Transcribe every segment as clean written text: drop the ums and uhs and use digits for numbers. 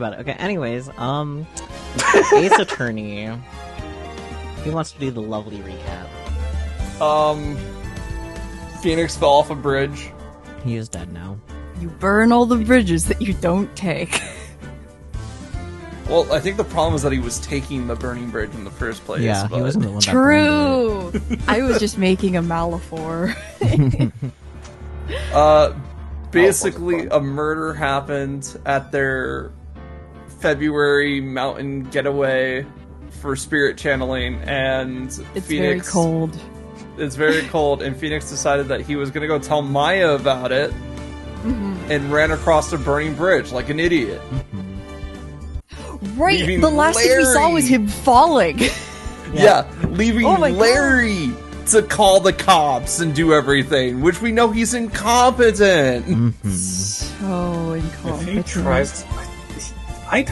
But okay, anyways, Ace Attorney. He wants to do the lovely recap. Phoenix fell off a bridge. He is dead now. You burn all the bridges that you don't take. Well, I think the problem is that he was taking the burning bridge in the first place. Yeah, but... he wasn't the one that True! I was just making a Malafor. Basically, a murder happened at their February mountain getaway for spirit channeling, and It's Phoenix... very cold. It's very cold, and Phoenix decided that he was going to go tell Maya about it, and ran across a burning bridge like an idiot. Right, Leaving the last thing we saw was him falling. Yeah, leaving Oh my God. Larry to call the cops and do everything, which we know he's incompetent. So If incompetent. he tries, I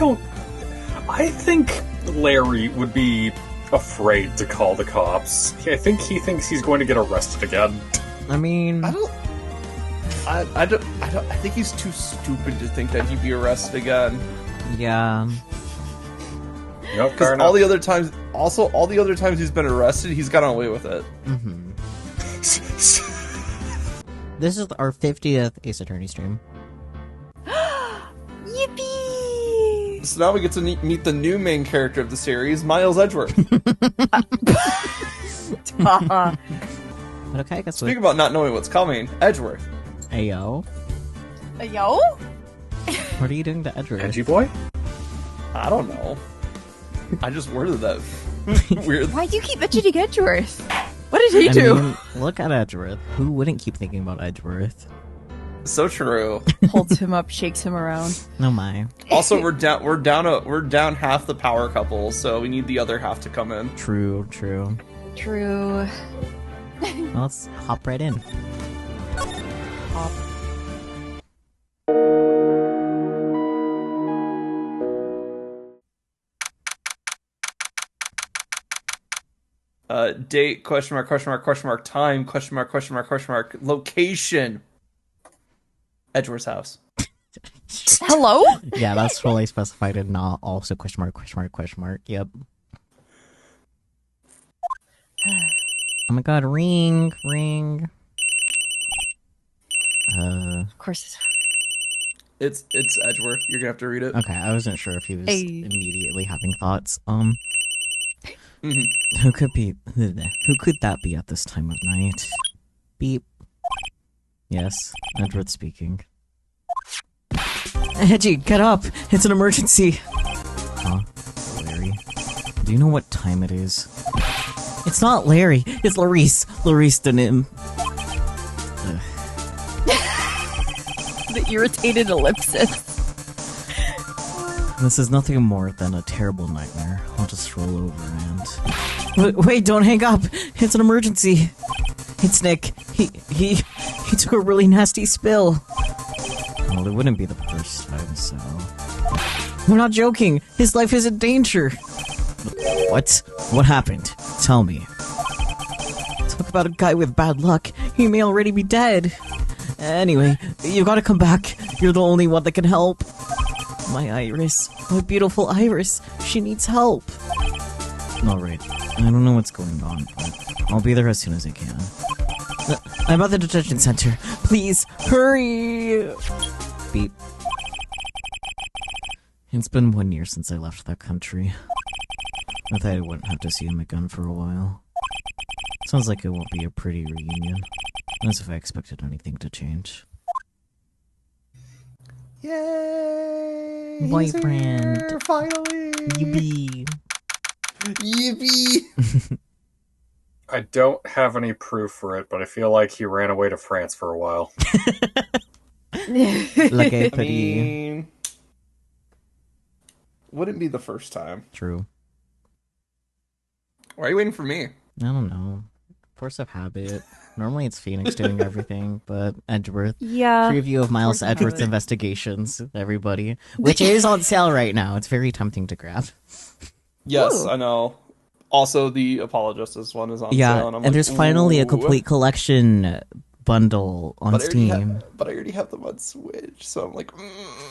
think Larry would be afraid to call the cops. I think he thinks he's going to get arrested again. I mean, I think he's too stupid to think that he'd be arrested again. yeah. Yep, fair Because enough. all the other times he's been arrested, he's gotten away with it. This is our 50th Ace Attorney stream. Yippee! So now we get to meet the new main character of the series, Miles Edgeworth. Haha. But okay, I guess Speaking about not knowing what's coming, Edgeworth. Ayo. Yo? What are you doing to Edgeworth? Edgy boy? I don't know. I just worded that weird. Why do you keep mentioning Edgeworth? What did he do? mean, look at Edgeworth. Who wouldn't keep thinking about Edgeworth? So true. Holds him up, shakes him around. No my. Also, we're down half the power couple, so we need the other half to come in. True. True. Well, let's hop right in. Hop. Date, question mark, time, question mark, location. Edgeworth's house. Hello? Yeah, that's fully specified and not also question mark. Yep. Oh my god, ring. Of course. It's Edgeworth. You're gonna have to read it. Okay, I wasn't sure if he was Hey. immediately having thoughts. Who could that be at this time of night? Beep. Yes, Edward speaking. Edgy, get up! It's an emergency! Huh? Larry? Do you know what time it is? It's not Larry, it's Larice. Larice the Nim. The irritated ellipsis. This is nothing more than a terrible nightmare. I'll just roll over and... Wait, don't hang up! It's an emergency! It's Nick. He took a really nasty spill. Well, it wouldn't be the first time, so... We're not joking! His life is in danger! What? What happened? Tell me. Talk about a guy with bad luck. He may already be dead. Anyway, you gotta come back. You're the only one that can help. My Iris. My beautiful Iris. She needs help. Alright. I don't know what's going on, but I'll be there as soon as I can. I'm at the detention center. Please, hurry! Beep. It's been 1 year since I left that country. I thought I wouldn't have to see him again for a while. Sounds like it won't be a pretty reunion. As if I expected anything to change. Yay! Boyfriend. He's here, finally! Yippee! Yippee! I don't have any proof for it, but I feel like he ran away to France for a while. Like a I pretty... mean... Wouldn't be the first time. True. Why are you waiting for me? I don't know. Force of habit. Normally it's Phoenix doing everything, but Edgeworth. Yeah. Preview of Miles Force of Edgeworth's habit. investigations, everybody. Which is on sale right now. It's very tempting to grab. Yes, Ooh. I know. Also, the Apollo Justice one is on Yeah, sale. And I'm and there's finally a ooh. complete collection bundle on Steam. But I already have them on Switch, so I'm like...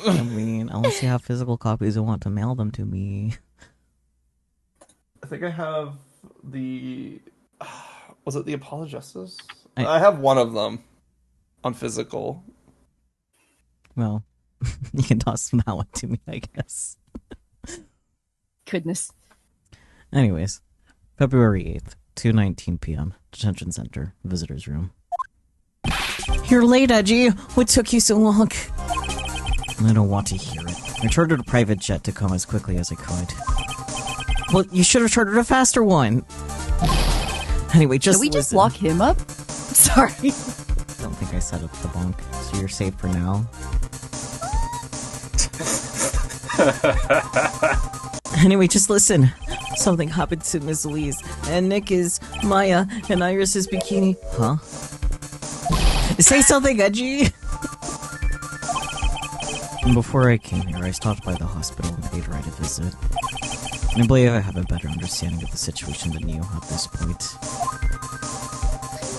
I mean, unless you have physical copies and want to mail them to me. I think I have the... Was it the Apologistas? I have one of them on physical. Well, you can toss that one to me, I guess. Goodness. Anyways, February 8th, 2:19 p.m., Detention Center, Visitor's Room. You're late, Edgy! What took you so long? I don't want to hear it. I chartered a private jet to come as quickly as I could. Well, you should have chartered a faster one! Anyway, just Did we just listen. lock him up? Sorry. I don't think I set up the bunk, so you're safe for now. Anyway, just listen. Something happened to Miss Louise, and Nick is Maya, and Iris is Bikini. Huh? Say something, Edgy! And before I came here, I stopped by the hospital and paid Wright a visit. And I believe I have a better understanding of the situation than you at this point.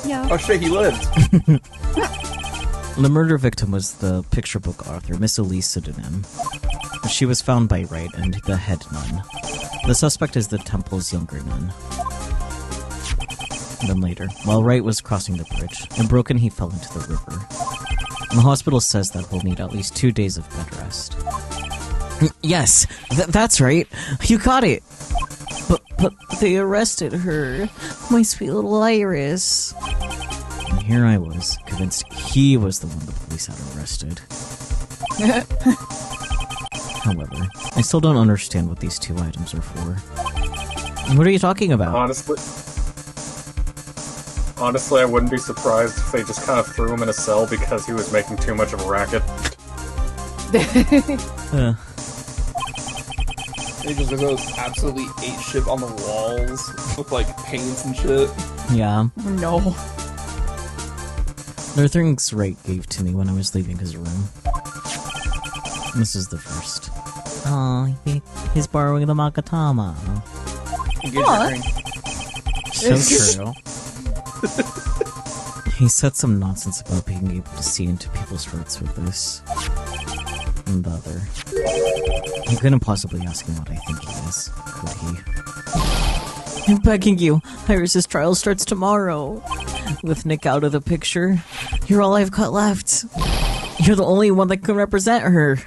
Yeah. Oh shit, he lived! The murder victim was the picture book author, Miss Elise Pseudonym. She was found by Wright and the head nun. The suspect is the temple's younger nun. Then later, while Wright was crossing the bridge, and broken he fell into the river. And the hospital says that he'll need at least 2 days of bed rest. Yes, that's right. You got it. But they arrested her. My sweet little Iris. And here I was, convinced he was the one the police had arrested. However, I still don't understand what these 2 items are for. What are you talking about? Honestly, I wouldn't be surprised if they just kind of threw him in a cell because he was making too much of a racket. He just goes absolutely ate shit on the walls with like paints and shit. Yeah. Oh, no. There are things Wright gave to me when I was leaving his room. This is the first. Aw, he's borrowing the Makatama. So true. He said some nonsense about being able to see into people's hearts with this. And the other. You couldn't possibly ask him what I think he is, could he? I'm begging you. Iris's trial starts tomorrow. With Nick out of the picture, you're all I've got left. You're the only one that can represent her.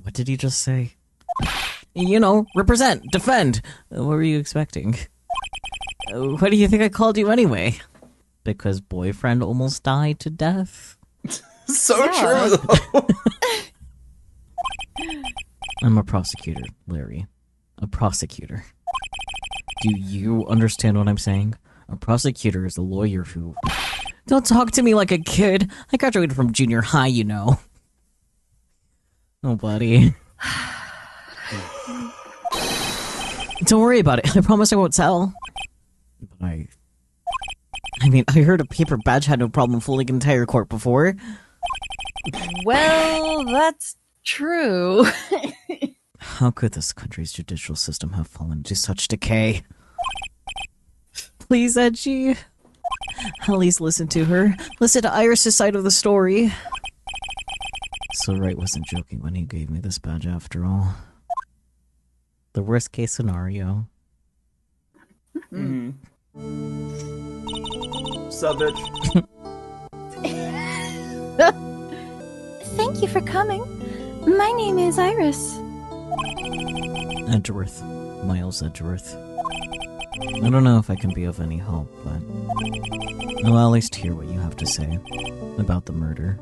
What did he just say? You know, represent, defend. What were you expecting? Why do you think I called you anyway? Because boyfriend almost died to death? So true, though. I'm a prosecutor, Larry. A prosecutor. Do you understand what I'm saying? A prosecutor is a lawyer who... Don't talk to me like a kid. I graduated from junior high, you know. Oh, buddy. Don't worry about it. I promise I won't tell. But I mean, I heard a paper badge had no problem fooling an entire court before. Well, that's true. How could this country's judicial system have fallen into such decay? Please, Edgy. At least listen to her. Listen to Iris' side of the story. So Wright wasn't joking when he gave me this badge after all. The worst case scenario. Mm-hmm. Sup, bitch? Thank you for coming. My name is Iris. Edgeworth. Miles Edgeworth. I don't know if I can be of any help, but I'll at least hear what you have to say about the murder.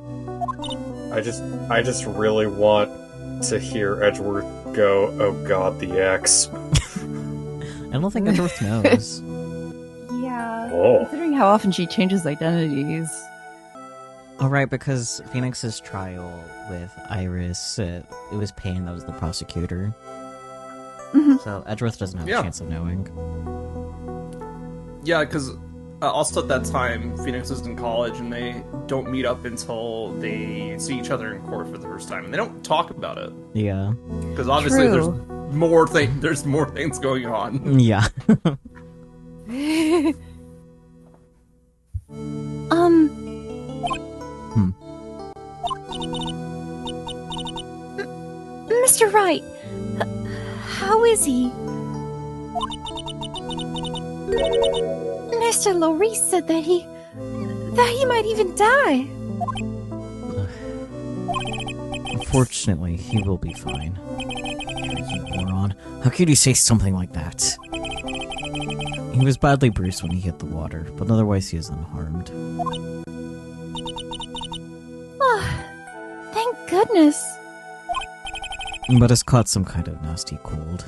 I just really want to hear Edgeworth go, "Oh God, the X." I don't think Edgeworth knows. Yeah. Oh. Considering how often she changes identities. Oh, right, because Phoenix's trial with Iris, it was Payne that was the prosecutor. So Edgeworth doesn't have a chance of knowing. Yeah, because also at that time, Phoenix was in college, and they don't meet up until they see each other in court for the first time, and they don't talk about it. Yeah. Because obviously True. there's more things going on. Yeah. Mr. Wright, how is he? Mr. Lorisse said that he might even die. Unfortunately, he will be fine. You moron. How could you say something like that? He was badly bruised when he hit the water, but otherwise he is unharmed. Oh, thank goodness. But has caught some kind of nasty cold.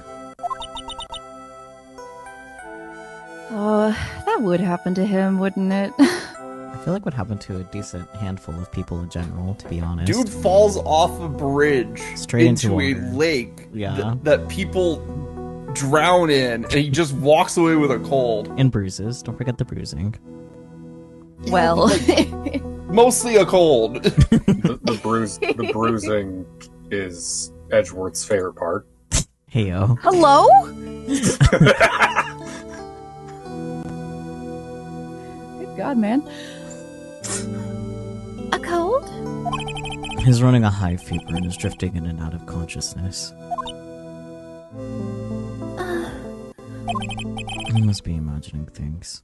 Oh, that would happen to him, wouldn't it? I feel like what happened to a decent handful of people in general, to be honest. Dude falls off a bridge Straight into a water. lake Yeah. that people drown in, and he just walks away with a cold. And bruises. Don't forget the bruising. Well, Mostly a cold. The bruising is Edgeworth's favorite part. Heyo. hello? Good God, man. A cold? He's running a high fever and is drifting in and out of consciousness. He must be imagining things.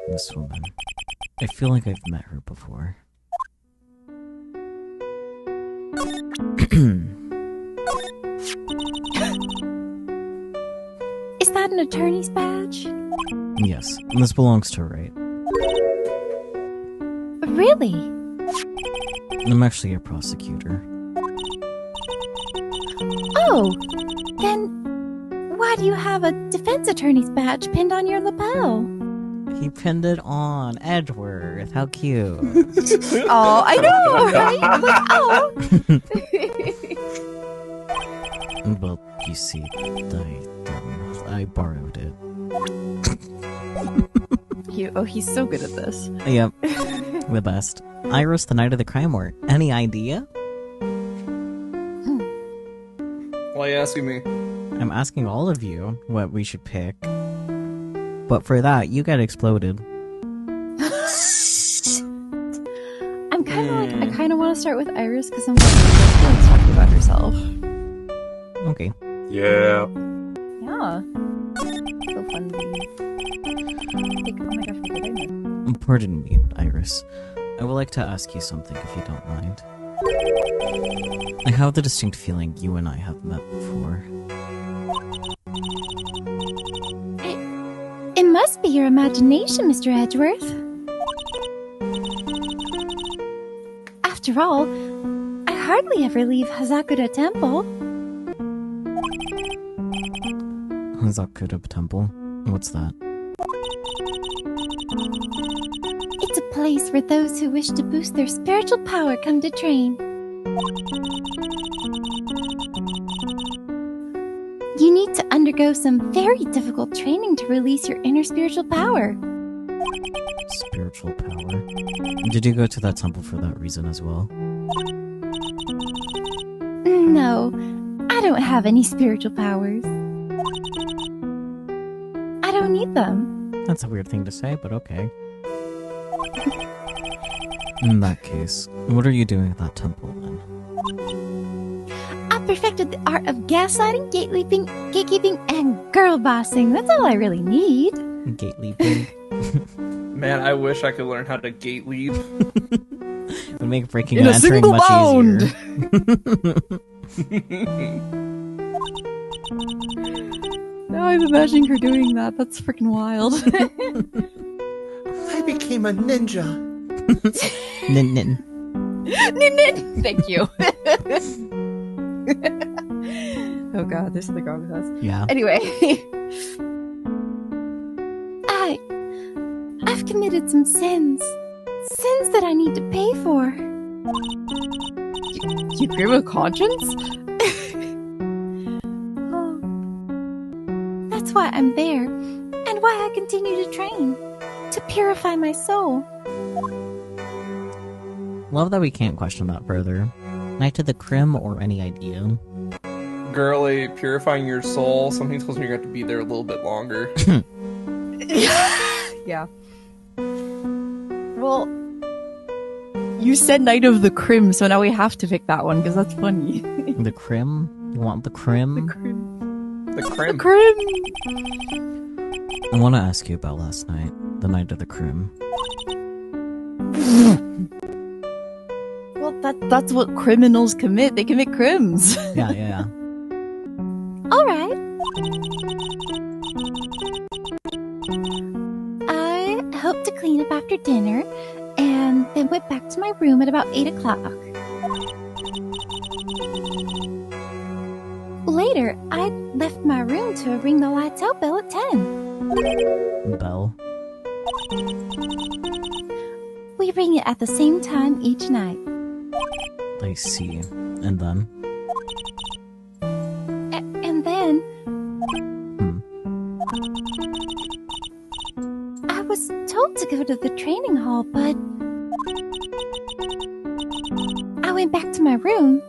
This woman. I feel like I've met her before. Is that an attorney's badge? Yes, this belongs to Wright. Really? I'm actually a prosecutor. Oh, then why do you have a defense attorney's badge pinned on your lapel? He pinned it on Edgeworth. How cute. Oh, I know, right? I'm like, oh. Well, you see, I borrowed it. He's so good at this. Yep, the best. Iris, the night of the crime war. Any idea? Why are you asking me? I'm asking all of you what we should pick. But for that, you get exploded. I'm kind of like, I kind of want to start with Iris because I'm like, let's talk about herself. Okay. Yeah. Yeah. So fun. Oh my gosh, what did I miss? Pardon me, Iris. I would like to ask you something if you don't mind. I have the distinct feeling you and I have met before. It must be your imagination, Mr. Edgeworth. After all, I hardly ever leave Hazakura Temple. Hazakura Temple? What's that? It's a place where those who wish to boost their spiritual power come to train. You need to undergo some very difficult training to release your inner spiritual power. Spiritual power? Did you go to that temple for that reason as well? No, I don't have any spiritual powers. I don't need them. That's a weird thing to say, but okay. In that case, what are you doing at that temple then? I perfected the art of gaslighting, gatekeeping, and girl bossing. That's all I really need. Gate leaping? Man, I wish I could learn how to gate leap. It would make breaking In and a entering single much bound! easier. Now I'm imagining her doing that. That's freaking wild. I became a ninja. Nin nin. Thank you. Oh god, there's something wrong with us. Yeah. Anyway. I've committed some sins. Sins that I need to pay for. You agree with conscience? Oh. That's why I'm there, and why I continue to train. To purify my soul. Love that we can't question that further. Night to the Crim or any idea? Girly, purifying your soul, something tells me you're going to have to be there a little bit longer. Yeah. Well, you said Night of the Crim, so now we have to pick that one because that's funny. The Crim? You want the crim? The crim. I want to ask you about last night. The night of the crim. Well, that's what criminals commit. They commit crimes. Yeah. Alright. I hoped to clean up after dinner and then went back to my room at about 8 o'clock. Later, I left my room to ring the lights out bell at 10. Bell. We ring it at the same time each night. I see. And then? And then... I was told to go to the training hall, but... I went back to my room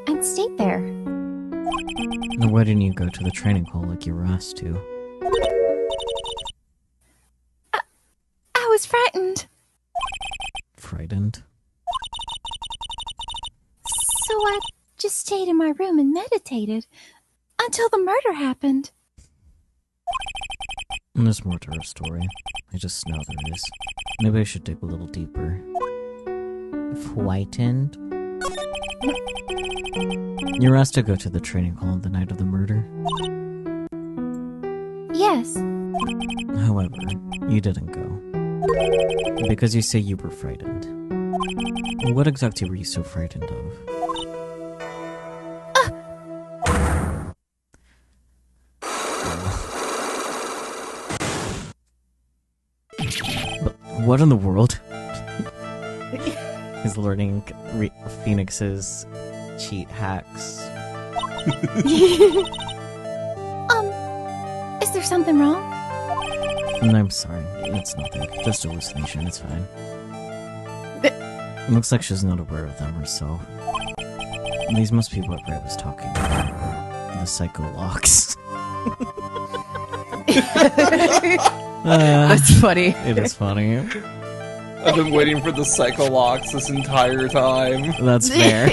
and stayed there. Now, why didn't you go to the training hall like you were asked to? I was frightened. Frightened? So I just stayed in my room and meditated until the murder happened. There's more to her story. I just know there is. Maybe I should dig a little deeper. Frightened? You were asked to go to the training hall on the night of the murder. Yes. However, you didn't go. Because you say you were frightened. What exactly were you so frightened of? But what in the world? He's learning Phoenix's cheat hacks. Is there something wrong? No, I'm sorry. It's nothing. Just a hallucination. It's fine. It looks like she's not aware of them herself. These must be what Ray was talking about. The psycho locks. That's funny. It is funny. I've been waiting for the psycho locks this entire time. That's fair.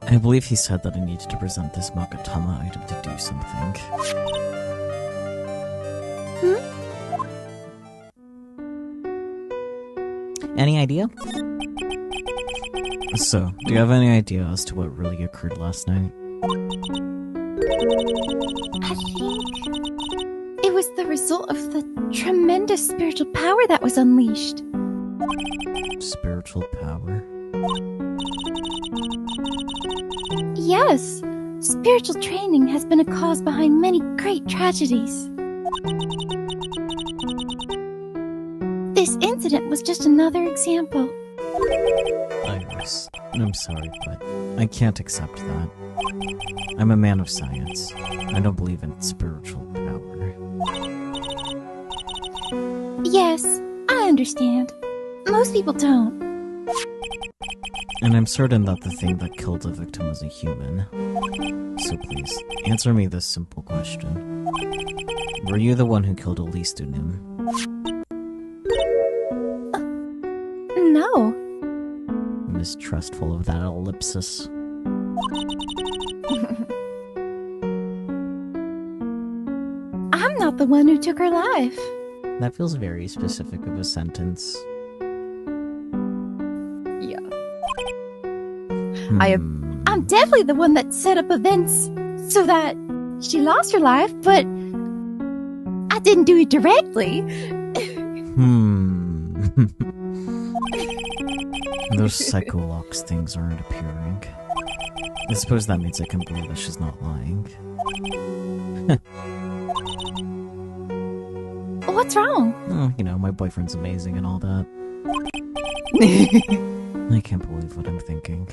I believe he said that I needed to present this Makatama item to do something. Any idea? So, do you have any idea as to what really occurred last night? I think it was the result of the tremendous spiritual power that was unleashed. Spiritual power? Yes, spiritual training has been a cause behind many great tragedies. This incident was just another example. Iris, I'm sorry, but I can't accept that. I'm a man of science. I don't believe in spiritual power. Yes, I understand. Most people don't. And I'm certain that the thing that killed the victim was a human. So please, answer me this simple question. Were you the one who killed Elise Dunim? No. Mistrustful of that ellipsis. I'm not the one who took her life. That feels very specific of a sentence. Yeah. I'm definitely the one that set up events so that she lost her life, but I didn't do it directly. Those psycho locks things aren't appearing. I suppose that means I can believe that she's not lying. What's wrong? Oh, you know, my boyfriend's amazing and all that. I can't believe what I'm thinking.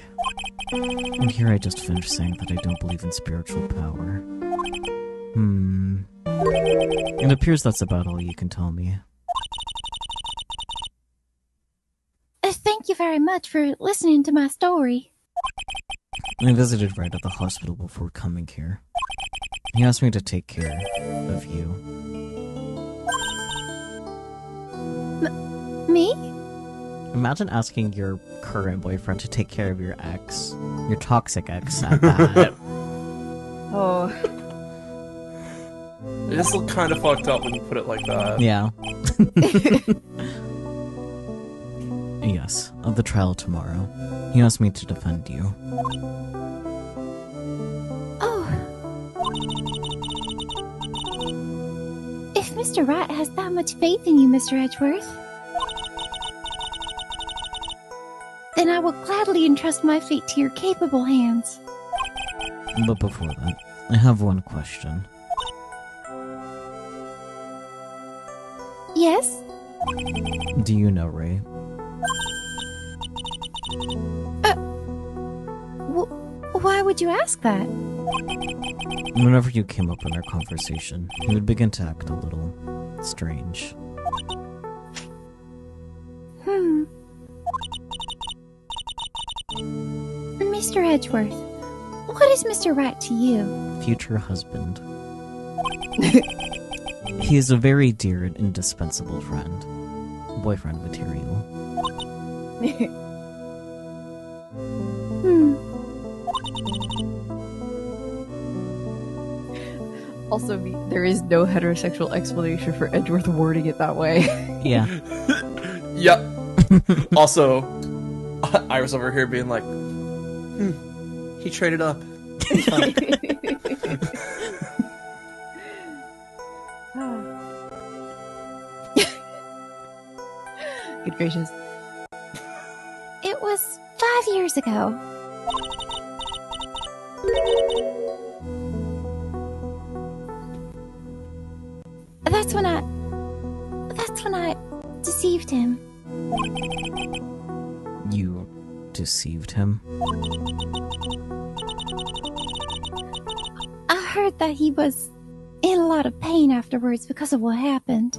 And here I just finished saying that I don't believe in spiritual power. It appears that's about all you can tell me. Thank you very much for listening to my story. I visited right at the hospital before coming here. He asked me to take care of you. Me? Imagine asking your current boyfriend to take care of your ex. Your toxic ex at that. Oh. It just looked kind of fucked up when you put it like that. Yeah. Yes, of the trial tomorrow. He asked me to defend you. Oh. If Mr. Wright has that much faith in you, Mr. Edgeworth, then I will gladly entrust my fate to your capable hands. But before that, I have one question. Yes? Do you know Ray? Why would you ask that? Whenever you came up in our conversation, he would begin to act a little strange. Mr. Edgeworth, what is Mr. Wright to you? Future husband. He is a very dear and indispensable friend. Boyfriend material. Also, there is no heterosexual explanation for Edgeworth wording it that way. Yeah. Yep. Also, Iris over here being like, he traded up. Good gracious. It was 5 years ago. That's when I deceived him. You deceived him? I heard that he was in a lot of pain afterwards because of what happened.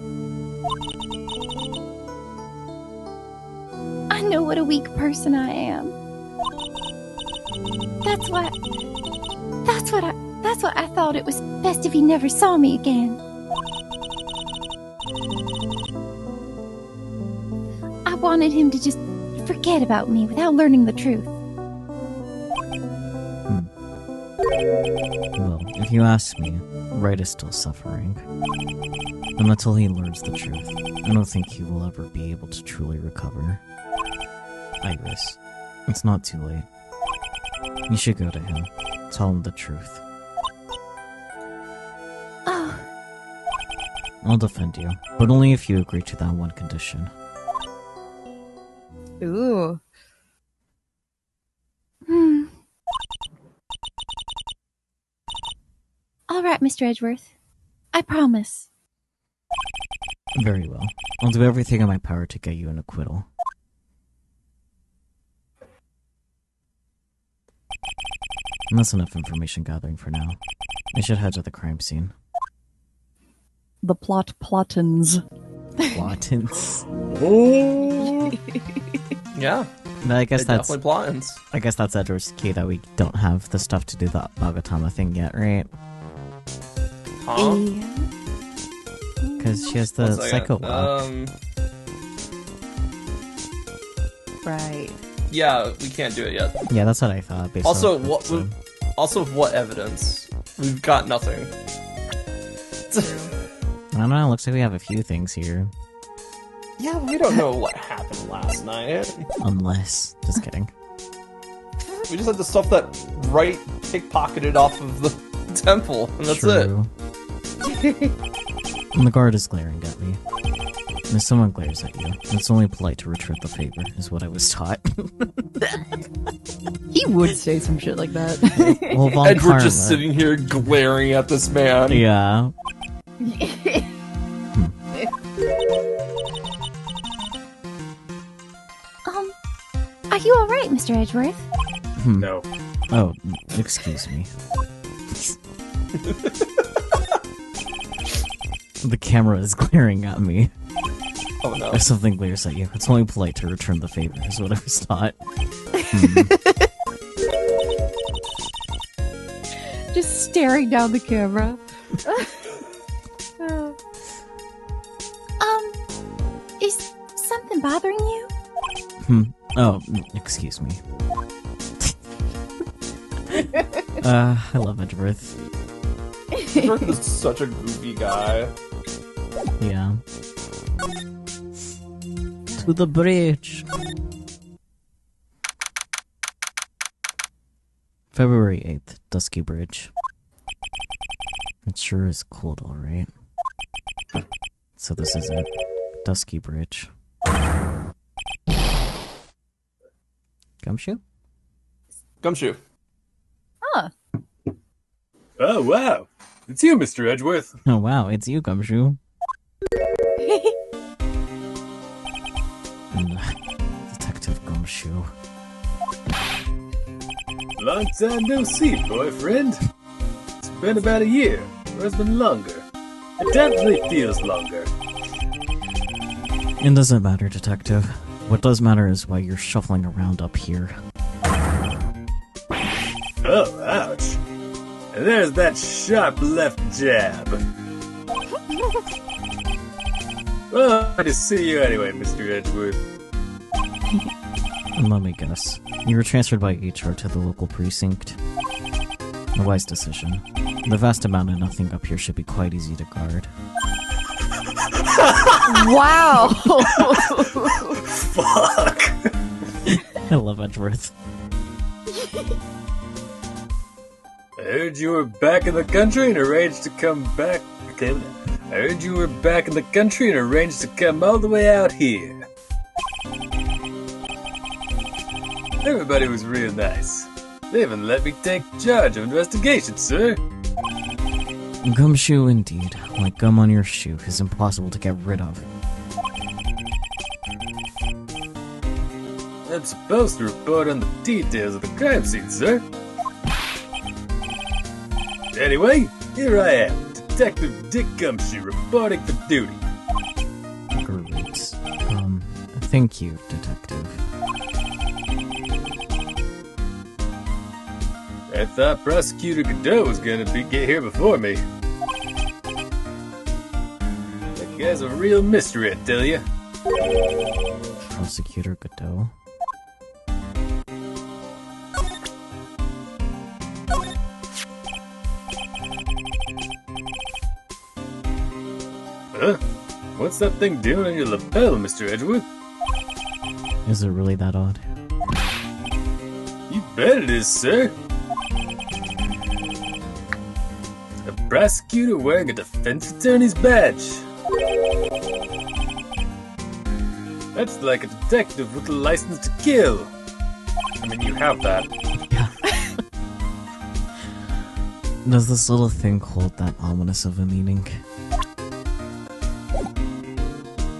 I know what a weak person I am. That's why I thought it was best if he never saw me again. I wanted him to just forget about me without learning the truth. Well, if you ask me, Wright is still suffering. And until he learns the truth, I don't think he will ever be able to truly recover. Iris, it's not too late. You should go to him. Tell him the truth. Oh, I'll defend you, but only if you agree to that one condition. Ooh. All right, Mr. Edgeworth. I promise. Very well. I'll do everything in my power to get you an acquittal. And that's enough information gathering for now. I should head to the crime scene. The plottons. Plottins. Yeah. But I guess they're that's definitely plottins. I guess that's Edward's key, that we don't have the stuff to do that Bagatama thing yet, right? Huh? Because she has the psycho walk. Right. Yeah, we can't do it yet. Yeah, that's what I thought. Based Also, on what? Also, what evidence? We've got nothing. I don't know. Looks like we have a few things here. Yeah, we don't know what happened last night. Unless, just kidding. We just had the stuff that Wright pickpocketed off of the temple, and that's True. And the guard is glaring at me. And if someone glares at you, it's only polite to return the favor, is what I was taught. He would say some shit like that. Well, Von Edward Karma. just sitting here glaring at this man. Yeah. Are you alright, Mr. Edgeworth? No. Oh, excuse me. The camera is glaring at me. Oh no. If something glares at you, it's only polite to return the favor, is what I was taught. Just staring down the camera. Is something bothering you? Oh, excuse me. I love Edgeworth. Edgeworth is such a goofy guy. Yeah. To the bridge. February 8th, Dusky Bridge. It sure is cold, alright. So this is it. Dusky Bridge. Gumshoe? Gumshoe. Huh. Oh, wow. It's you, Mr. Edgeworth. Oh wow, it's you, Gumshoe. Detective Gumshoe. Long time no see, boyfriend. It's been about a year, or it's been longer. It definitely feels longer. It doesn't matter, Detective. What does matter is why you're shuffling around up here. Oh, ouch. And there's that sharp left jab. Well, glad to see you anyway, Mr. Edgeworth. And let me guess. You were transferred by HR to the local precinct. A wise decision. The vast amount of nothing up here should be quite easy to guard. Wow. Fuck. I love Edgeworth. I heard you were back in the country and arranged to come back. Okay, I heard you were back in the country and arranged to come all the way out here. Everybody was real nice. They even let me take charge of investigation, sir. Gumshoe indeed. Like gum on your shoe is impossible to get rid of. I'm supposed to report on the details of the crime scene, sir. Anyway, here I am, Detective Dick Gumshoe, reporting for duty. Great. Thank you, Detective. I thought Prosecutor Godot was gonna get here before me. That guy's a real mystery, I tell ya. Prosecutor Godot. Huh? What's that thing doing on your lapel, Mr. Edgeworth? Is it really that odd? You bet it is, sir. A prosecutor wearing a defense attorney's badge. That's like a detective with a license to kill. I mean, you have that. Does this little thing hold that ominous of a meaning?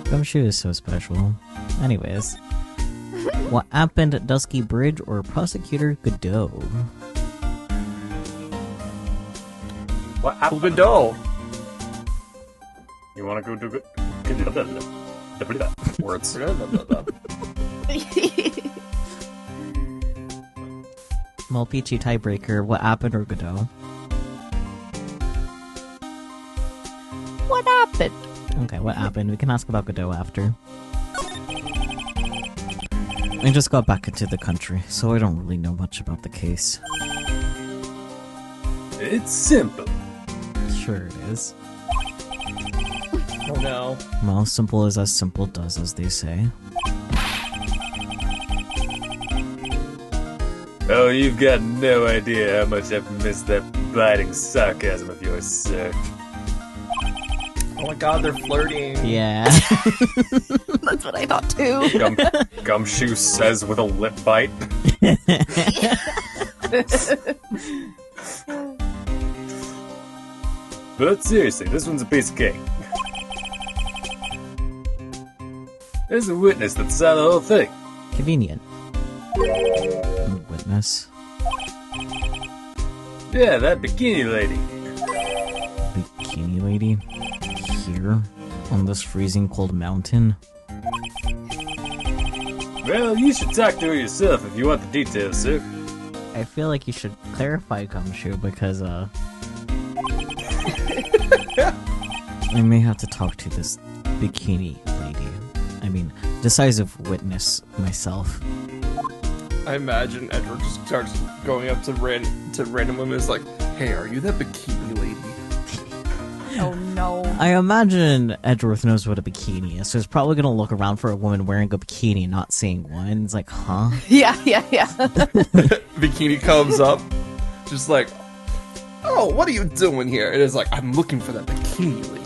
Gumshoe is so special. Anyways. What happened at Dusky Bridge or Prosecutor Godot? What happened? Godot. You wanna go do good? Words. Malpeachy tiebreaker, what happened or Godot? What happened? Okay, what happened? We can ask about Godot after. I just got back into the country, so I don't really know much about the case. It's simple. Sure it is. Oh no. Well, simple is as simple does, as they say. Oh, you've got no idea how much I've missed that biting sarcasm of yours, sir. Oh my god, they're flirting. Yeah. That's what I thought too. Gumshoe says with a lip bite. But seriously, this one's a piece of cake. There's a witness that saw the whole thing. Convenient. A witness. Yeah, that bikini lady. Bikini lady? Here? On this freezing cold mountain? Well, you should talk to her yourself if you want the details, sir. I feel like you should clarify, Gumshoe, because, I may have to talk to this bikini lady. I mean, decisive witness myself. I imagine Edward just starts going up to random women. Is like, "Hey, are you that bikini lady?" Oh no. I imagine Edgeworth knows what a bikini is, so he's probably gonna look around for a woman wearing a bikini and not seeing one. It's like, huh? Yeah. Bikini comes up, just like, "Oh, what are you doing here?" It is like, "I'm looking for that bikini lady."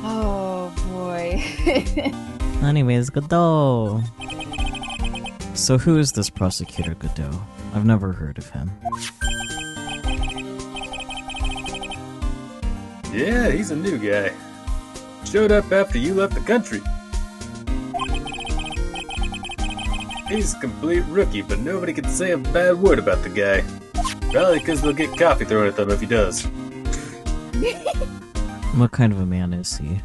Oh boy. Anyways, Godot. So who is this prosecutor Godot? I've never heard of him. Yeah, he's a new guy. Showed up after you left the country. He's a complete rookie, but nobody can say a bad word about the guy. Probably because they'll get coffee thrown at them if he does. What kind of a man is he?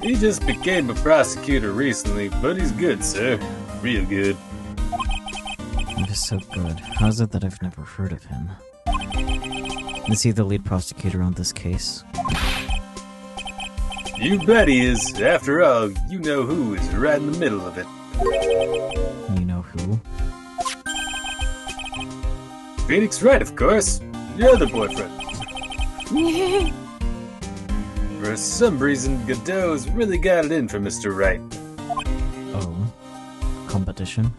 He just became a prosecutor recently, but he's good, sir. Real good. That is so good. How is it that I've never heard of him? Is he the lead prosecutor on this case? You bet he is. After all, you know who is right in the middle of it. You know who? Phoenix Wright, of course. Your other boyfriend. For some reason, Godot's really got it in for Mr. Wright. Oh. Competition?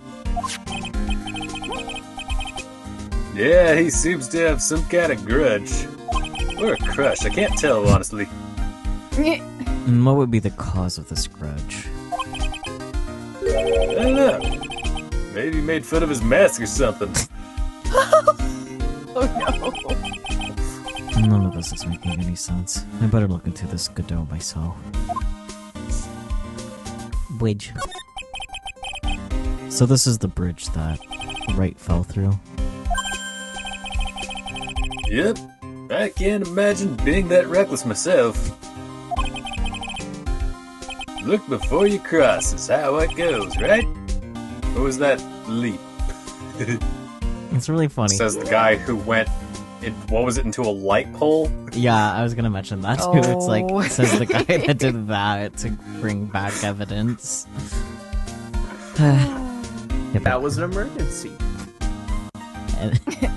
Yeah, he seems to have some kind of grudge. Or a crush, I can't tell, honestly. And what would be the cause of this grudge? I don't know. Maybe he made fun of his mask or something. Oh no. None of this is making any sense. I better look into this Godot myself. Bridge. So this is the bridge that Wright fell through? Yep, I can't imagine being that reckless myself. Look before you cross is how it goes, right? Or was that leap? It's really funny. Says the guy who went, into a light pole? Yeah, I was gonna mention that too. Oh. It's like, says the guy that did that to bring back evidence. That was an emergency. Okay.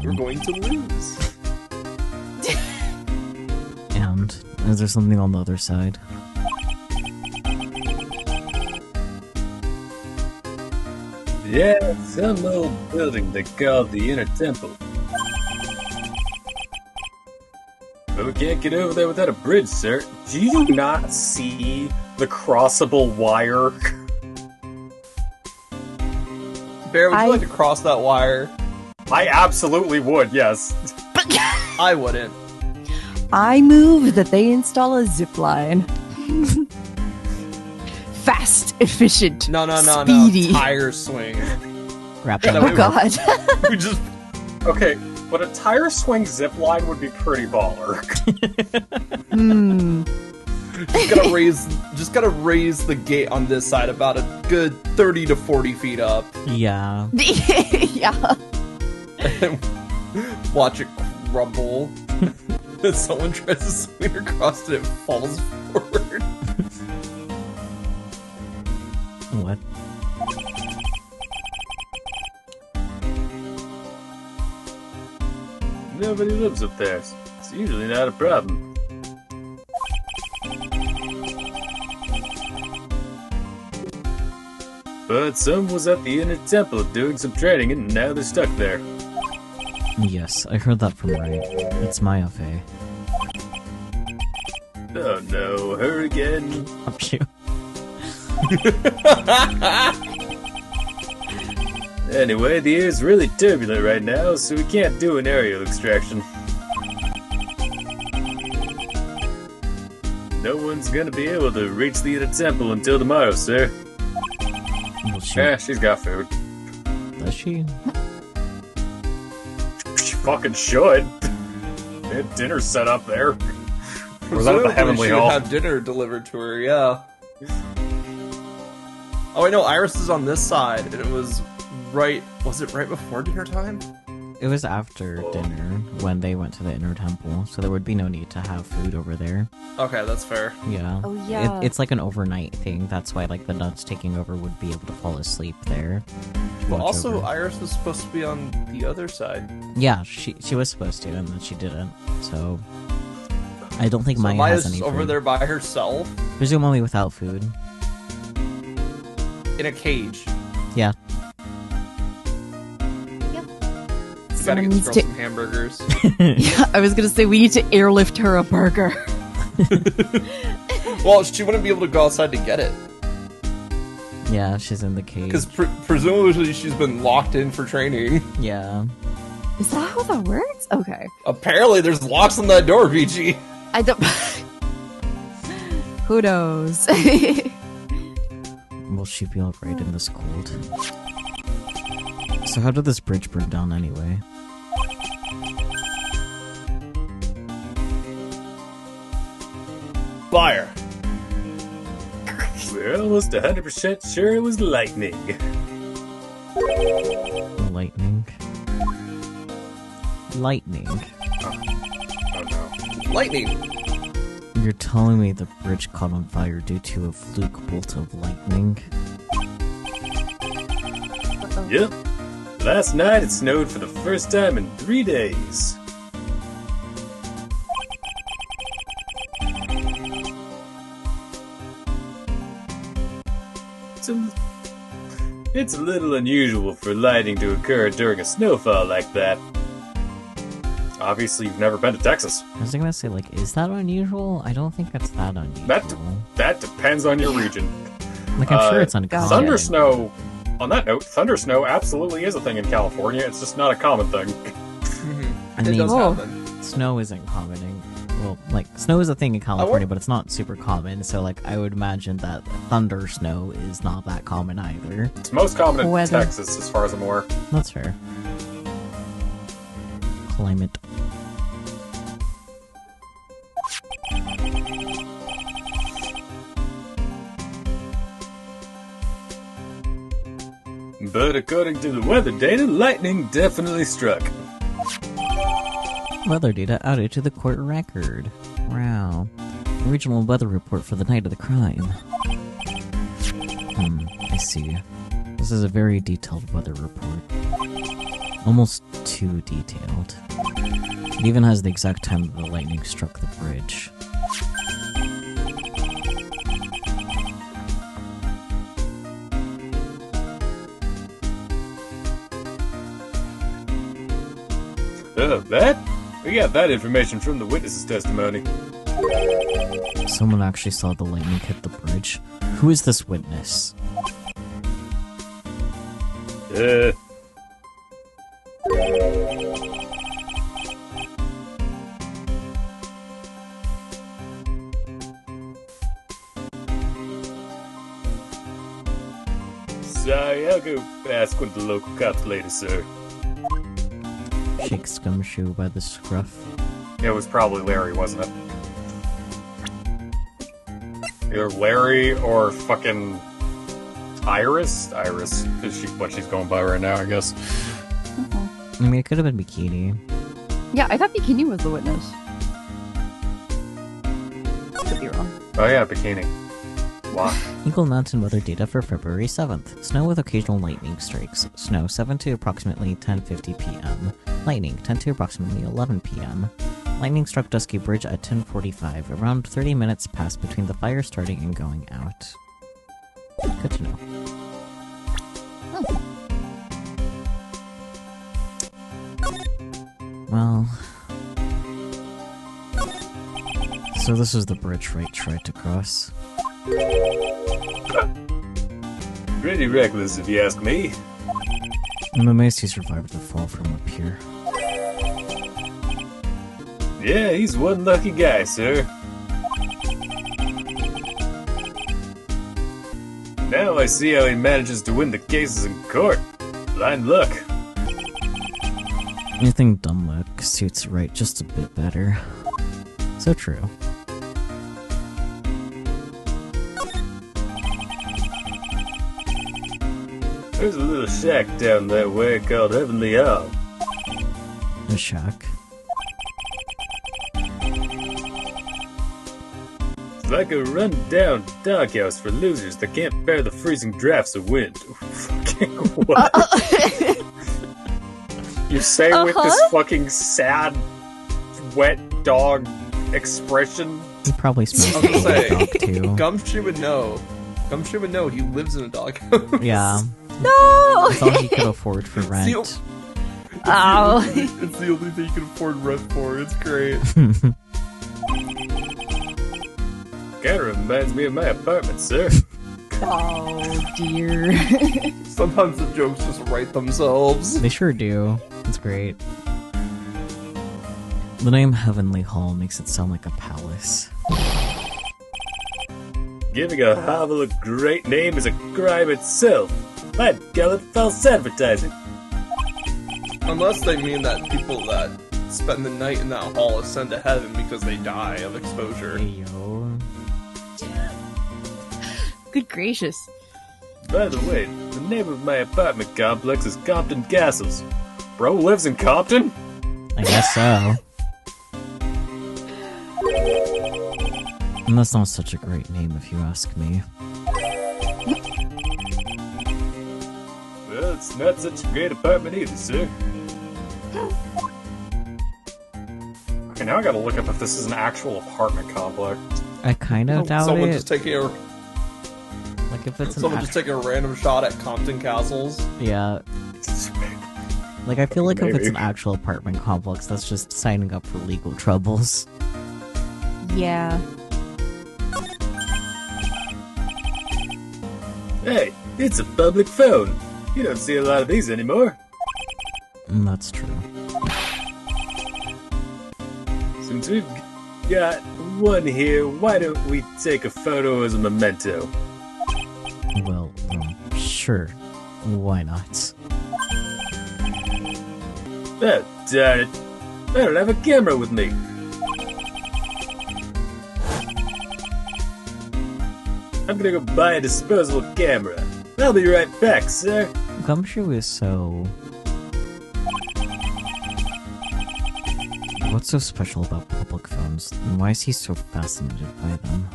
You're going to lose. And is there something on the other side? Yeah, some old building they call the Inner Temple. But we can't get over there without a bridge, sir. Do you not see the crossable wire? Bear, would you like to cross that wire? I absolutely would, yes. I wouldn't. I move that they install a zip line. Fast, efficient, No. speedy. Tire swing. Grab Yeah, that. Oh god. We just Okay, but a tire swing zip line would be pretty baller. just gotta raise the gate on this side about a good 30 to 40 feet up. Yeah. Yeah. And watch it crumble. Then someone tries to swing across and it falls forward. What? Nobody lives up there. It's usually not a problem. But someone was at the Inner Temple doing some training and now they're stuck there. Yes, I heard that from Wright. It's my FA. Oh no, her again. Up you. Anyway, the air's really turbulent right now, so we can't do an aerial extraction. No one's gonna be able to reach the Inner Temple until tomorrow, sir. Well, She's got food. does she? She fucking should. They had dinner set up there. Or was that at the Heavenly She would Hall? have dinner delivered to her, yeah. Oh, I know, Iris is on this side, and it was right... Was it right before dinner time? it was after dinner when they went to the inner temple, so there would be no need to have food over there. Okay, that's fair. Yeah. Oh, yeah. It's like an overnight thing. That's why like the nuts taking over would be able to fall asleep there. But Watch also, over. Iris was supposed to be on the other side. Yeah, she was supposed to, and then she didn't. So I don't think So Maya Maya's has any just over food. there by herself Presumably without food. in a cage. Yeah. You gotta get Someone this needs girl to- some hamburgers. Yeah, I was gonna say we need to airlift her a burger. Well, she wouldn't be able to go outside to get it. Yeah, she's in the cage. Because presumably she's been locked in for training. Yeah. Is that how that works? Okay. Apparently there's locks on that door, BG. I don't. Who knows? Will she be alright in this cold? So how did this bridge burn down anyway? Fire. We're almost 100% sure it was lightning. Lightning. Lightning. Oh no. Lightning. You're telling me the bridge caught on fire due to a fluke bolt of lightning? Yep. Last night it snowed for the first time in 3 days. It's a little unusual for lightning to occur during a snowfall like that. Obviously, you've never been to Texas. I was gonna say, like, is that unusual? I don't think that's that unusual. That depends on your region. Like, I'm sure it's uncommon. Thunder snow. On that note, thunder snow absolutely is a thing in California. It's just not a common thing. I It mean, does Oh. happen. snow isn't common. Well, like, snow is a thing in California, but it's not super common. So, like, I would imagine that thunder snow is not that common either. It's most common in Weather. Texas, as far as I'm aware. That's fair. Climate. But according to the weather data, lightning definitely struck. Weather data added to the court record. Wow. Regional weather report for the night of the crime. I see. This is a very detailed weather report. Almost too detailed. It even has the exact time that the lightning struck the bridge. That? We got that information from the witness's testimony. Someone actually saw the lightning hit the bridge. Who is this witness? Sorry, I'll go ask one of the local cops later, sir. Shakes Gumshoe by the scruff. It was probably Larry, wasn't it? Either Larry or fucking Iris? Iris is what she's going by right now, I guess. I mean, it could have been Bikini. Yeah, I thought Bikini was the witness. Could be wrong. Oh yeah, Bikini. Wow. Eagle Mountain weather data for February 7th. Snow with occasional lightning strikes. Snow 7 to approximately 10:50 p.m. Lightning 10 to approximately 11 p.m. Lightning struck Dusky Bridge at 10:45. Around 30 minutes passed between the fire starting and going out. Good to know. Well... So this is the bridge Wright tried to cross. Pretty reckless, if you ask me. I'm amazed he survived the fall from up here. Yeah, he's one lucky guy, sir. Now I see how he manages to win the cases in court. Blind luck. I think dumb luck suits Wright just a bit better. So true. There's a little shack down that way called Heavenly Hall. A shack. It's like a run-down doghouse for losers that can't bear the freezing drafts of wind. Fucking what? You say with this fucking sad, wet dog expression? He probably smells I was gonna like a say, dog too. Gumshoe would know. Gumshoe would know he lives in a doghouse. Yeah. No! That's all he could afford for rent. Oh. It's the only thing you can afford rent for. It's great. Kinda reminds me of my apartment, sir. Oh, dear. Sometimes the jokes just write themselves. They sure do. It's great. The name Heavenly Hall makes it sound like a palace. Giving a hovel a great name is a crime itself. I'd call it false advertising. Unless they mean that people that spend the night in that hall ascend to heaven because they die of exposure. Hey, yo. Good gracious. By the way, the name of my apartment complex is Compton Castles. Bro lives in Compton? I guess so. And that's not such a great name if you ask me. Well, it's not such a great apartment either, sir. Okay, now I gotta look up if this is an actual apartment complex. I kind of doubt Someone it. just taking a Like if it's someone just taking a random shot at Compton Castles. Yeah. Like I feel like if it's Maybe. an actual apartment complex, that's just signing up for legal troubles. Yeah. Hey, it's a public phone. You don't see a lot of these anymore. That's true. Since we've got one here, why don't we take a photo as a memento? Well, sure. Why not? Oh, darn it. I don't have a camera with me. I'm gonna go buy a disposable camera. I'll be right back, sir. Gumshoe is so... What's so special about public phones? And why is he so fascinated by them?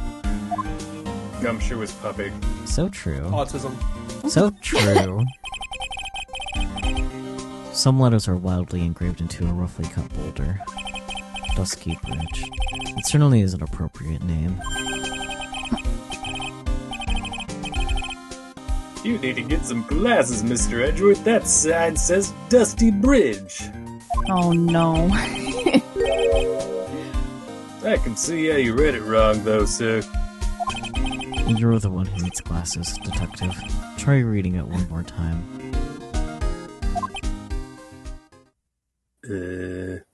Gumshoe was puppy. So true. Autism. So true. Some letters are wildly engraved into a roughly cut boulder. Dusky Bridge. It certainly is an appropriate name. You need to get some glasses, Mr. Edgeworth. That sign says Dusty Bridge. Oh, no. I can see how you read it wrong, though, sir. You're the one who needs glasses, detective. Try reading it one more time. Carry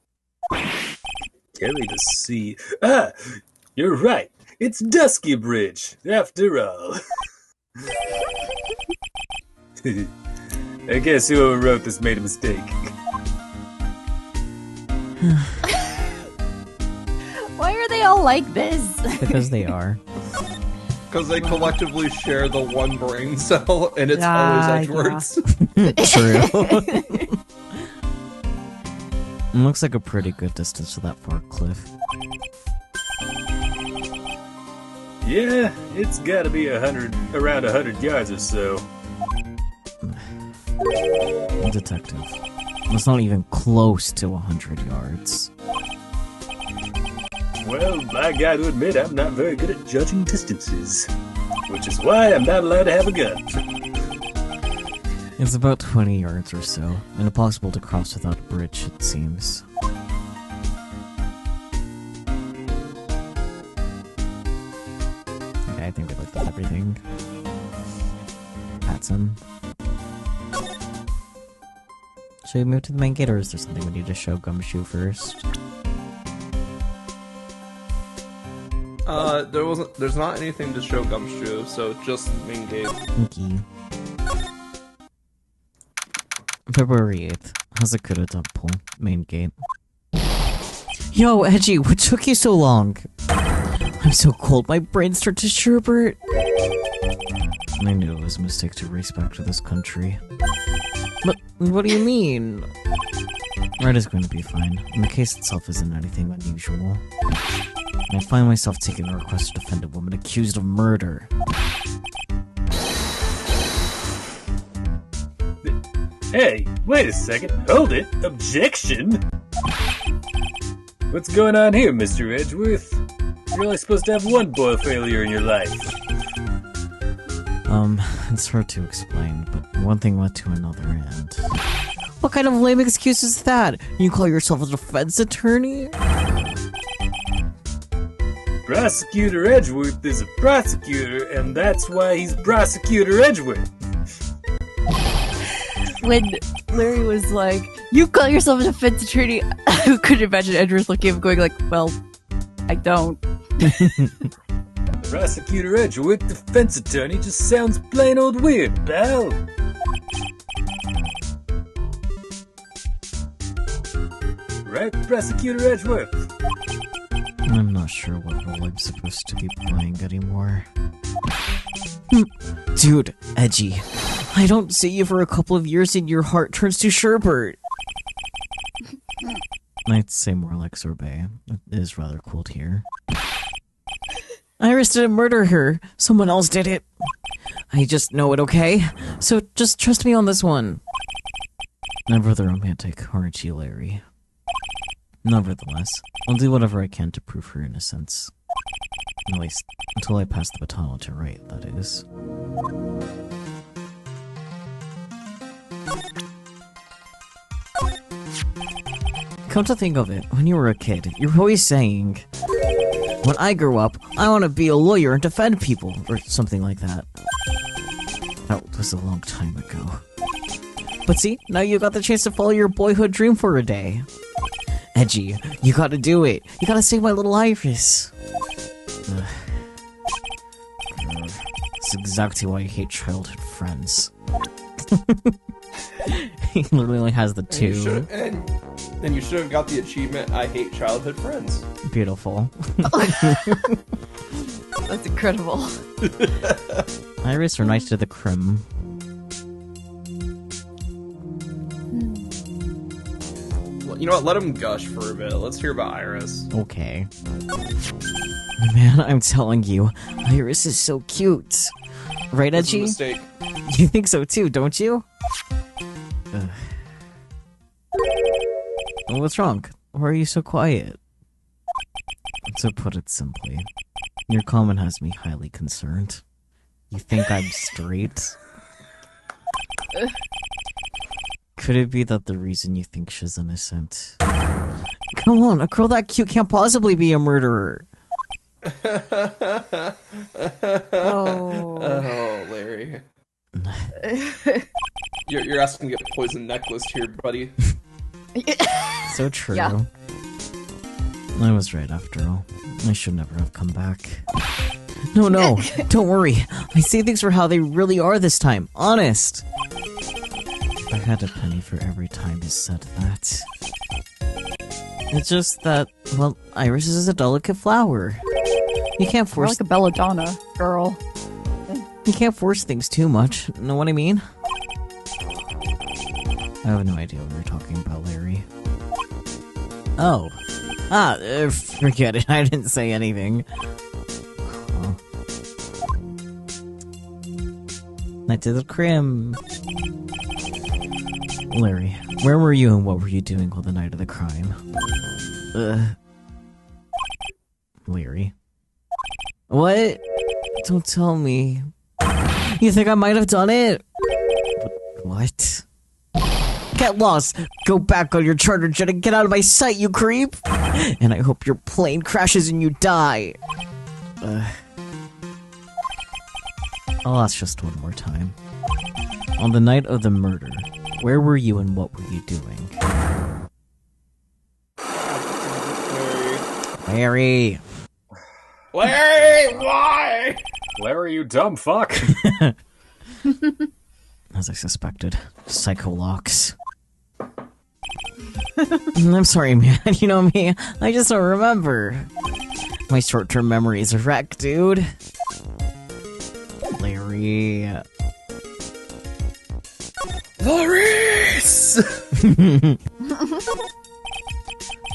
the sea. Ah! You're right. It's Dusky Bridge, after all. I guess whoever wrote this made a mistake. Why are they all like this? Because they are. Because they collectively share the one brain cell, and it's Ah, always Edgewords. True. It looks like a pretty good distance to that far cliff. Yeah, it's gotta be around 100 yards or so. Detective. That's not even close to 100 yards. Well, I gotta admit, I'm not very good at judging distances. Which is why I'm not allowed to have a gun. It's about 20 yards or so, and impossible to cross without a bridge, it seems. Okay, I think we looked at everything. That's him. Should we move to the main gate, or is there something we need to show Gumshoe first? There's not anything to show Gumshoe, so just main gate. Okay. February 8th. Hazakura Temple. Main gate. Yo, Edgy, what took you so long? I'm so cold, my brain started to sherbert. I knew it was a mistake to race back to this country. But what do you mean? Red is going to be fine, and the case itself isn't anything unusual. And I find myself taking a request to defend a woman accused of murder. Hey, wait a second. Hold it. Objection! What's going on here, Mr. Edgeworth? You're only supposed to have one boil failure in your life. It's hard to explain, but one thing led to another, and... What kind of lame excuse is that? You call yourself a defense attorney? Prosecutor Edgeworth is a prosecutor, and that's why he's Prosecutor Edgeworth. When Larry was like, "You call yourself a defense attorney," I couldn't imagine Edgeworth looking at him going like, "Well, I don't." Prosecutor Edgeworth, defense attorney, just sounds plain old weird, pal. Right, Prosecutor Edgeworth? I'm not sure what role I'm supposed to be playing anymore. Dude, Edgy. I don't see you for a couple of years and your heart turns to sherbet. I'd say more like sorbet. It is rather cold here. Iris didn't murder her. Someone else did it. I just know it, okay? So just trust me on this one. Never the romantic, aren't you, Larry? Nevertheless, I'll do whatever I can to prove her innocence. At least, until I pass the baton on to Wright, that is. Come to think of it, when you were a kid, you were always saying, "When I grow up, I want to be a lawyer and defend people," or something like that. That was a long time ago. But see, now you got the chance to follow your boyhood dream for a day. Edgy, you gotta do it. You gotta save my little Iris. That's exactly why I hate childhood friends. He literally only has the two. And you should have got the achievement, I hate childhood friends. Beautiful. That's incredible. Iris are nice to the crim. You know what, let him gush for a bit. Let's hear about Iris. Okay. Man, I'm telling you, Iris is so cute. Right, That's a Edgy? mistake. You think so too, don't you? What's wrong? Why are you so quiet? To put it simply, your comment has me highly concerned. You think I'm straight? Could it be that the reason you think she's innocent? Come on, a girl that cute can't possibly be a murderer. Oh, Larry. You're asking to get poison necklaced here, buddy. So true. Yeah. I was right after all. I should never have come back. No, don't worry. I see things for how they really are this time. Honest. I had a penny for every time you said that. It's just that, well, Iris is a delicate flower. You can't More force. like a belladonna girl. You can't force things too much. Know what I mean? I have no idea what we're talking about, Larry. Oh. Forget it. I didn't say anything. Huh. Night to the crim. Larry, where were you and what were you doing on the night of the crime? Larry. What? Don't tell me. You think I might have done it? What? Get lost! Go back on your charter jet and get out of my sight, you creep! And I hope your plane crashes and you die! I'll ask just one more time. On the night of the murder, where were you and what were you doing? Larry! Larry, why? Larry, you dumb fuck. As I suspected, Psycho Locks. I'm sorry, man. You know me. I just don't remember. My short-term memory is a wreck, dude. Larry. Laurice!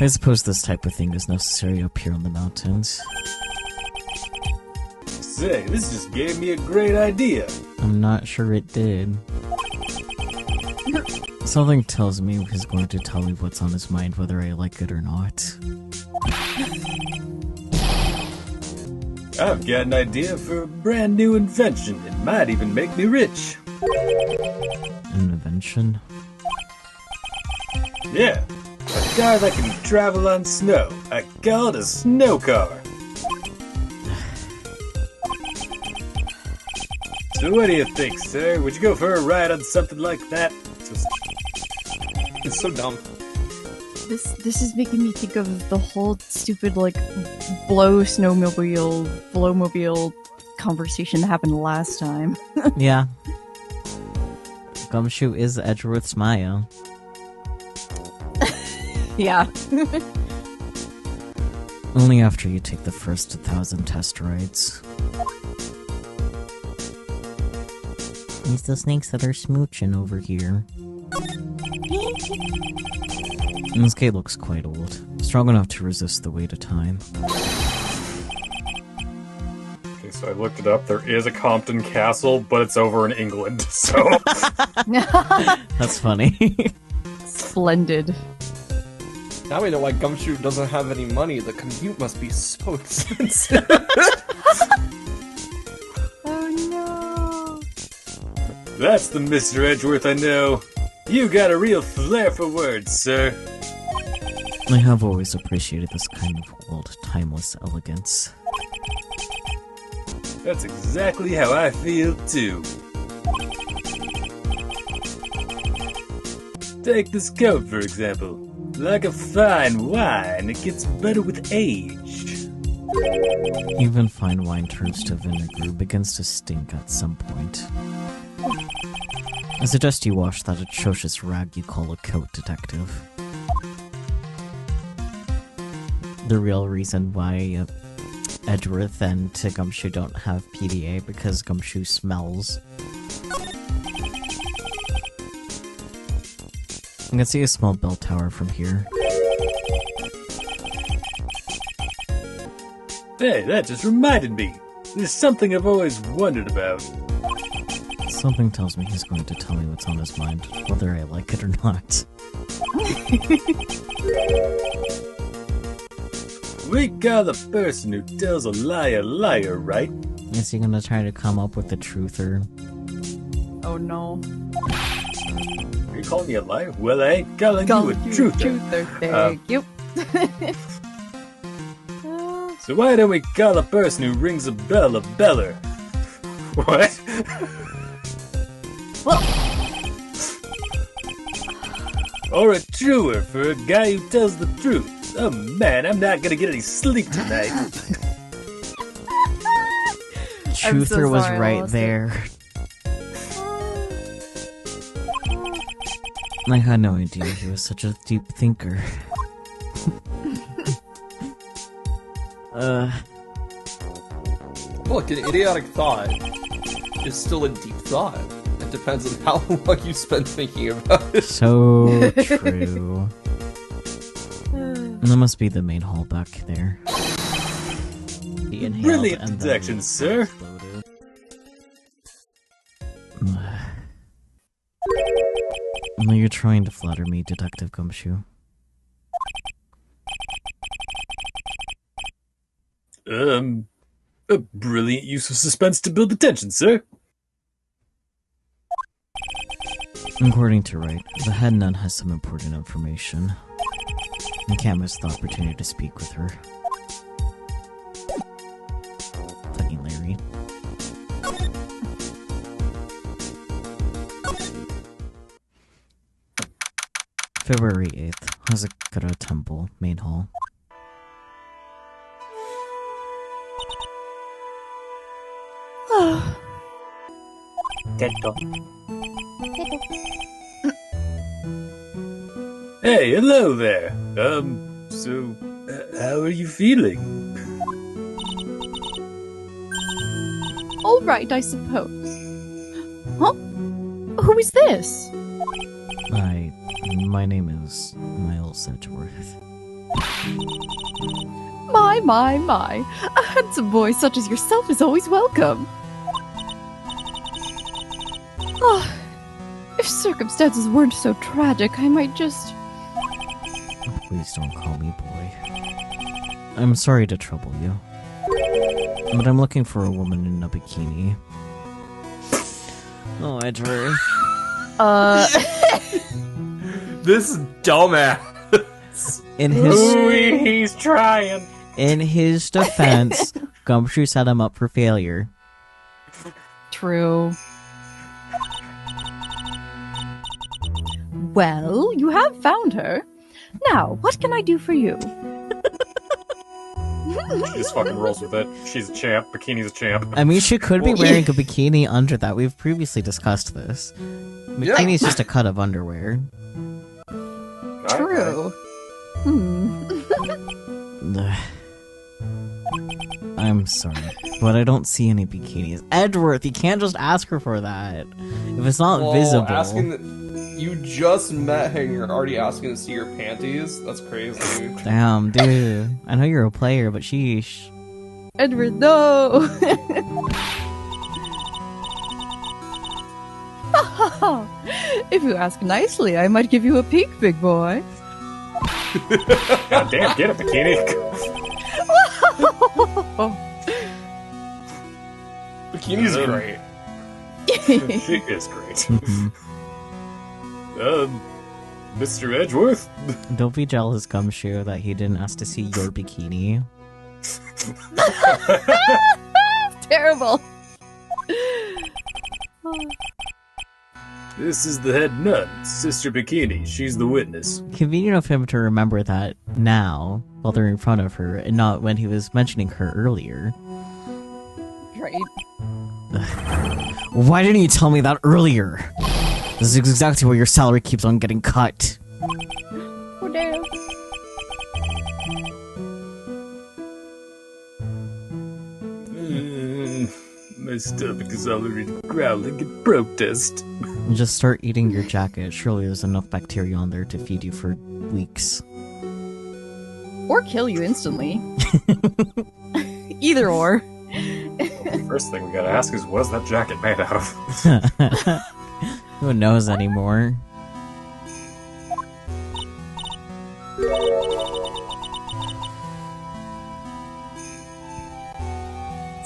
I suppose this type of thing is necessary up here on the mountains. Say, this just gave me a great idea. I'm not sure it did. Something tells me he's going to tell me what's on his mind, whether I like it or not. I've got an idea for a brand new invention. It might even make me rich. An invention? Yeah, a car that can travel on snow. I call it a snow car. So what do you think, sir? Would you go for a ride on something like that? It's so dumb. This is making me think of the whole stupid like blowmobile conversation that happened last time. Yeah. Gumshoe is Edgeworth's Maya. Yeah. Only after you take the first 1,000 test rides. These the snakes that are smooching over here. This gate looks quite old. Strong enough to resist the weight of time. Okay, so I looked it up. There is a Compton Castle, but it's over in England, so... That's funny. Splendid. Now we know why Gumshoe doesn't have any money. The commute must be so expensive. Oh no. That's the Mr. Edgeworth I know. You got a real flair for words, sir. I have always appreciated this kind of old, timeless elegance. That's exactly how I feel, too. Take this coat, for example. Like a fine wine, it gets better with age. Even fine wine turns to vinegar, begins to stink at some point. I suggest you wash that atrocious rag you call a coat, detective. The real reason why Edgeworth and Gumshoe don't have PDA because Gumshoe smells. I can see a small bell tower from here. Hey, that just reminded me. There's something I've always wondered about. Something tells me he's going to tell me what's on his mind, whether I like it or not. We call the person who tells a liar liar, right? Is he gonna try to come up with the truth or... Oh no. Are you calling me a liar? Well, I ain't calling you a truther. Thank you. So why don't we call a person who rings a bell a beller? What? Well, Or a truer for a guy who tells the truth. Oh man, I'm not gonna get any sleep tonight. Truther was sorry, I right lost there. I had no idea he was such a deep thinker. Look, an idiotic thought is still a deep thought. It depends on how long you spend thinking about it. So true. That must be the main hall back there. He inhaled Brilliant and then detection, sir. exploded. Now you're trying to flatter me, Detective Gumshoe. A brilliant use of suspense to build the tension, sir. According to Wright, the head nun has some important information. You can't miss the opportunity to speak with her. Fucking Larry. February 8th, Hazakura Temple, Main Hall. Hey, hello there. So, how are you feeling? all right, I suppose. Huh? Who is this? My name is Miles Edgeworth. My. A handsome boy such as yourself is always welcome. Oh, if circumstances weren't so tragic, I might just... Please don't call me boy. I'm sorry to trouble you, but I'm looking for a woman in a bikini. Oh, Edward. This dumbass. He's trying. In his defense, Gumshoe set him up for failure. True. Well, you have found her. Now, what can I do for you? She just fucking rolls with it. She's a champ. Bikini's a champ. I mean, she could be wearing a bikini under that. We've previously discussed this. Bikini's just a cut of underwear. True. I'm sorry, but I don't see any bikinis. Edward, you can't just ask her for that. If it's not visible. You just met her and you're already asking to see your panties? That's crazy. Damn, dude. I know you're a player, but sheesh. Edward, no! If you ask nicely, I might give you a peek, big boy. God damn, get it, bikini. Bikini's great. She is great. Mr. Edgeworth? Don't be jealous, Gumshoe, that he didn't ask to see your bikini. Terrible. This is the head nun, Sister Bikini. She's the witness. Convenient of him to remember that now, while they're in front of her, and not when he was mentioning her earlier. Right. Why didn't you tell me that earlier? This is exactly where your salary keeps on getting cut. Oh, damn. My stomach is already growling in protest. Just start eating your jacket. Surely there's enough bacteria on there to feed you for weeks. Or kill you instantly. Either or. First thing we gotta ask is, what's that jacket made out of? Who knows anymore?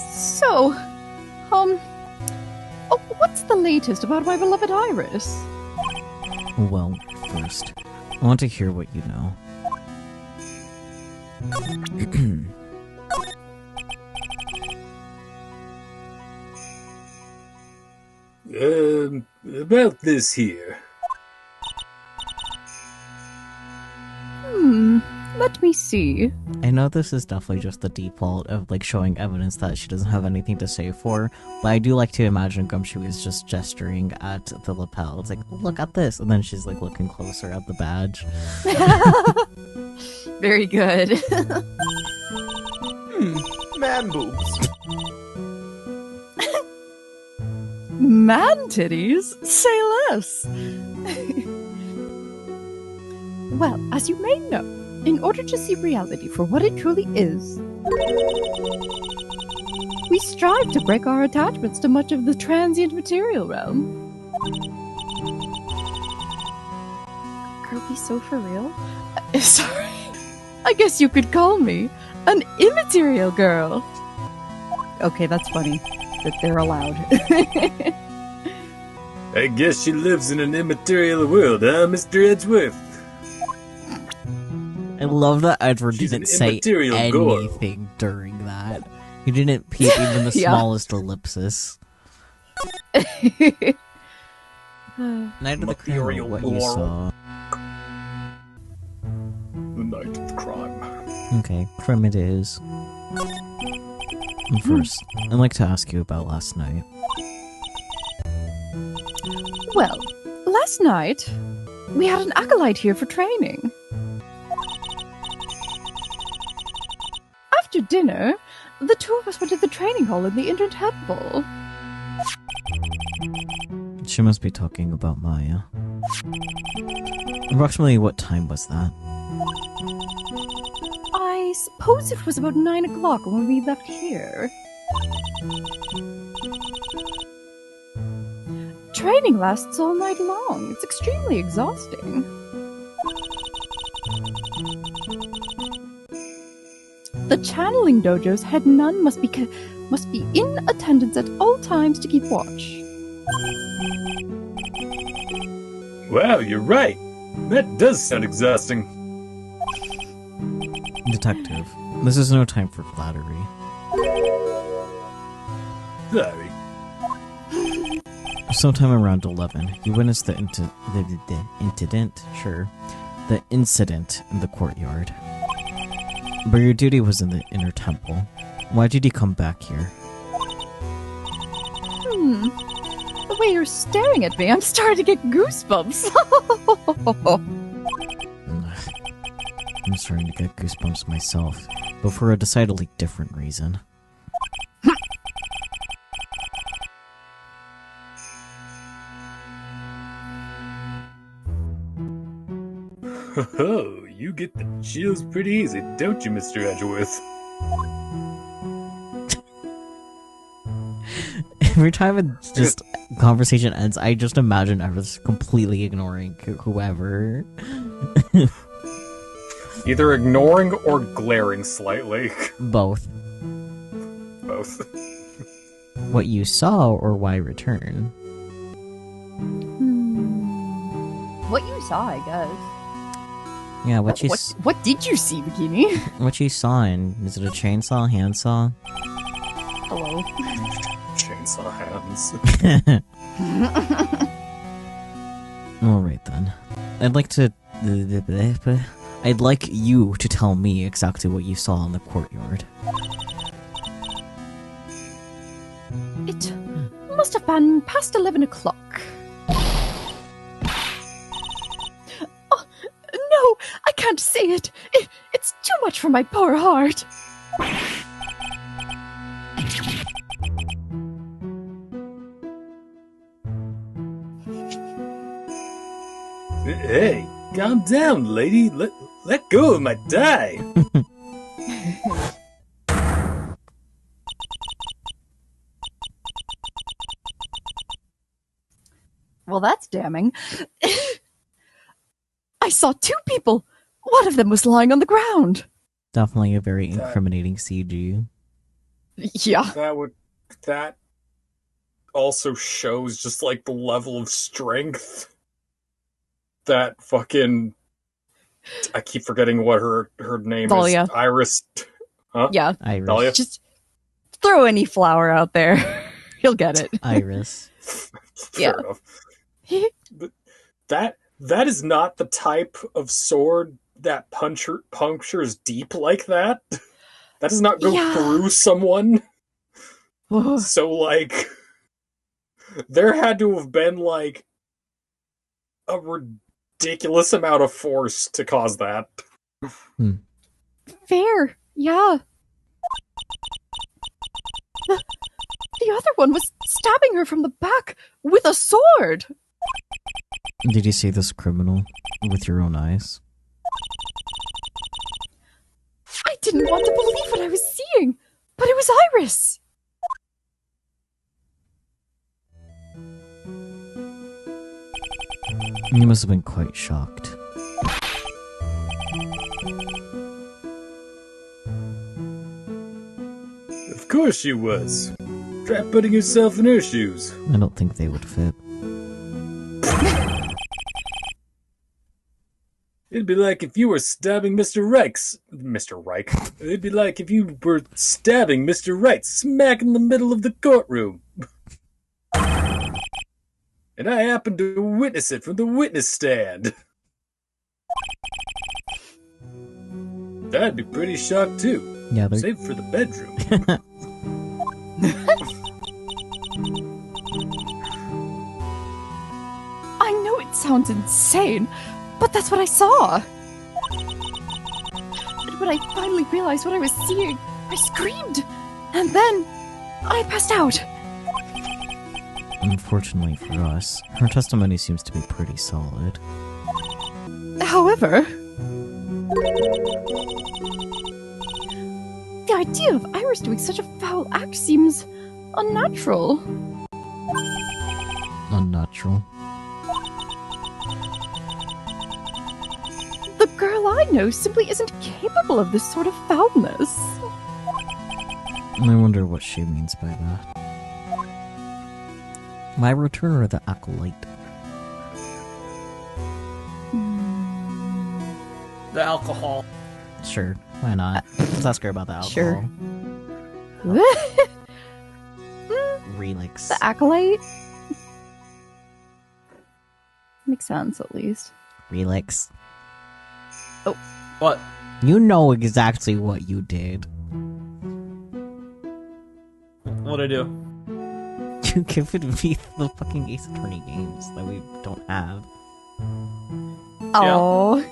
So, what's the latest about my beloved Iris? Well, first, I want to hear what you know. About this here. Let me see. I know this is definitely just the default of, like, showing evidence that she doesn't have anything to say for, but I do like to imagine Gumshoe is just gesturing at the lapel. It's like, look at this! And then she's, like, looking closer at the badge. Very good. Man boobs. Man titties? Say less. Well, as you may know, in order to see reality for what it truly is, we strive to break our attachments to much of the transient material realm. Girl, be so for real? Sorry. I guess you could call me an immaterial girl. Okay, that's funny. That they're allowed. I guess she lives in an immaterial world, huh, Mr. Edgeworth? I love that Edward She's didn't an say immaterial girl. anything during that. He didn't peep even the Yeah. smallest ellipsis. Night of the Crime, what you saw. The night of the crime. Okay, crime it is. First, I'd like to ask you about last night. Well, last night, we had an acolyte here for training. After dinner, the two of us went to the training hall in the Inner Temple. She must be talking about Maya. Approximately what time was that? suppose it was about 9 o'clock when we left here. Training lasts all night long. It's extremely exhausting. The channeling dojo's head nun must be in attendance at all times to keep watch. Wow, you're right. That does sound exhausting. Detective, this is no time for flattery. Sorry. Sometime around 11, you witnessed the incident in the courtyard. But your duty was in the inner temple. Why did you come back here? The way you're staring at me, I'm starting to get goosebumps. I'm starting to get goosebumps myself, but for a decidedly different reason. Oh, you get the chills pretty easy, don't you, Mr. Edgeworth? Every time it's just conversation ends, I just imagine Everest completely ignoring whoever. Either ignoring or glaring slightly. Both. Both. What you saw or why return? What you saw, I guess. Yeah, what did you see, Bikini? What you saw in, is it a chainsaw, handsaw? Hello. Chainsaw hands. Alright then. I'd like you to tell me exactly what you saw in the courtyard. It must have been past 11 o'clock. Oh, no, I can't say it. It's too much for my poor heart. Hey, calm down, lady. Let go of my die. Well, that's damning. I saw 2 people. One of them was lying on the ground. Definitely a very incriminating CG. Yeah. That also shows just like the level of strength that fucking, I keep forgetting what her name Dahlia. is. Iris. Huh? Yeah. Iris. Dahlia? Just throw any flower out there. You'll get it. Iris. Yeah. Fair enough. But that is not the type of sword that punctures deep like that. That does not go through someone. So, like, there had to have been, like, a ridiculous amount of force to cause that. Fair. Yeah. The other one was stabbing her from the back with a sword. Did you see this criminal with your own eyes? I didn't want to believe what I was seeing, but it was Iris. You must have been quite shocked. Of course she was. Try putting yourself in her shoes. I don't think they would fit. It'd be like if you were stabbing Mr. Reich. It'd be like if you were stabbing Mr. Wright smack in the middle of the courtroom. And I happened to witness it from the witness stand. I'd be pretty shocked too. Yeah, save for the bedroom. I know it sounds insane, but that's what I saw. And when I finally realized what I was seeing, I screamed. And then I passed out. Unfortunately for us, her testimony seems to be pretty solid. However, idea of Iris doing such a foul act seems unnatural. Unnatural. The girl I know simply isn't capable of this sort of foulness. I wonder what she means by that. My return or the acolyte? The alcohol. Sure, why not? Let's ask her about the alcohol. Sure. Relix. The acolyte? Makes sense, at least. Relix. What? You know exactly what you did. What'd I do? You given me the fucking Ace Attorney games that we don't have. Oh.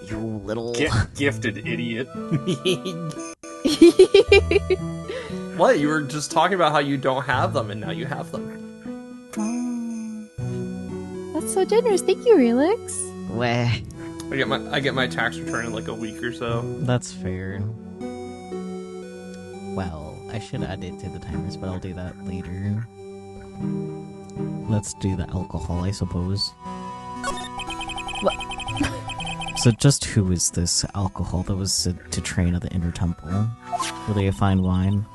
You little... Gifted idiot. What? You were just talking about how you don't have them, and now you have them. That's so generous. Thank you, Relix. Weh. I get my tax return in like a week or so. That's fair. Well, I should add it to the timers, but I'll do that later. Let's do the alcohol, I suppose. What? So just who is this alcohol that was said to train at the Inner Temple? Really a fine wine?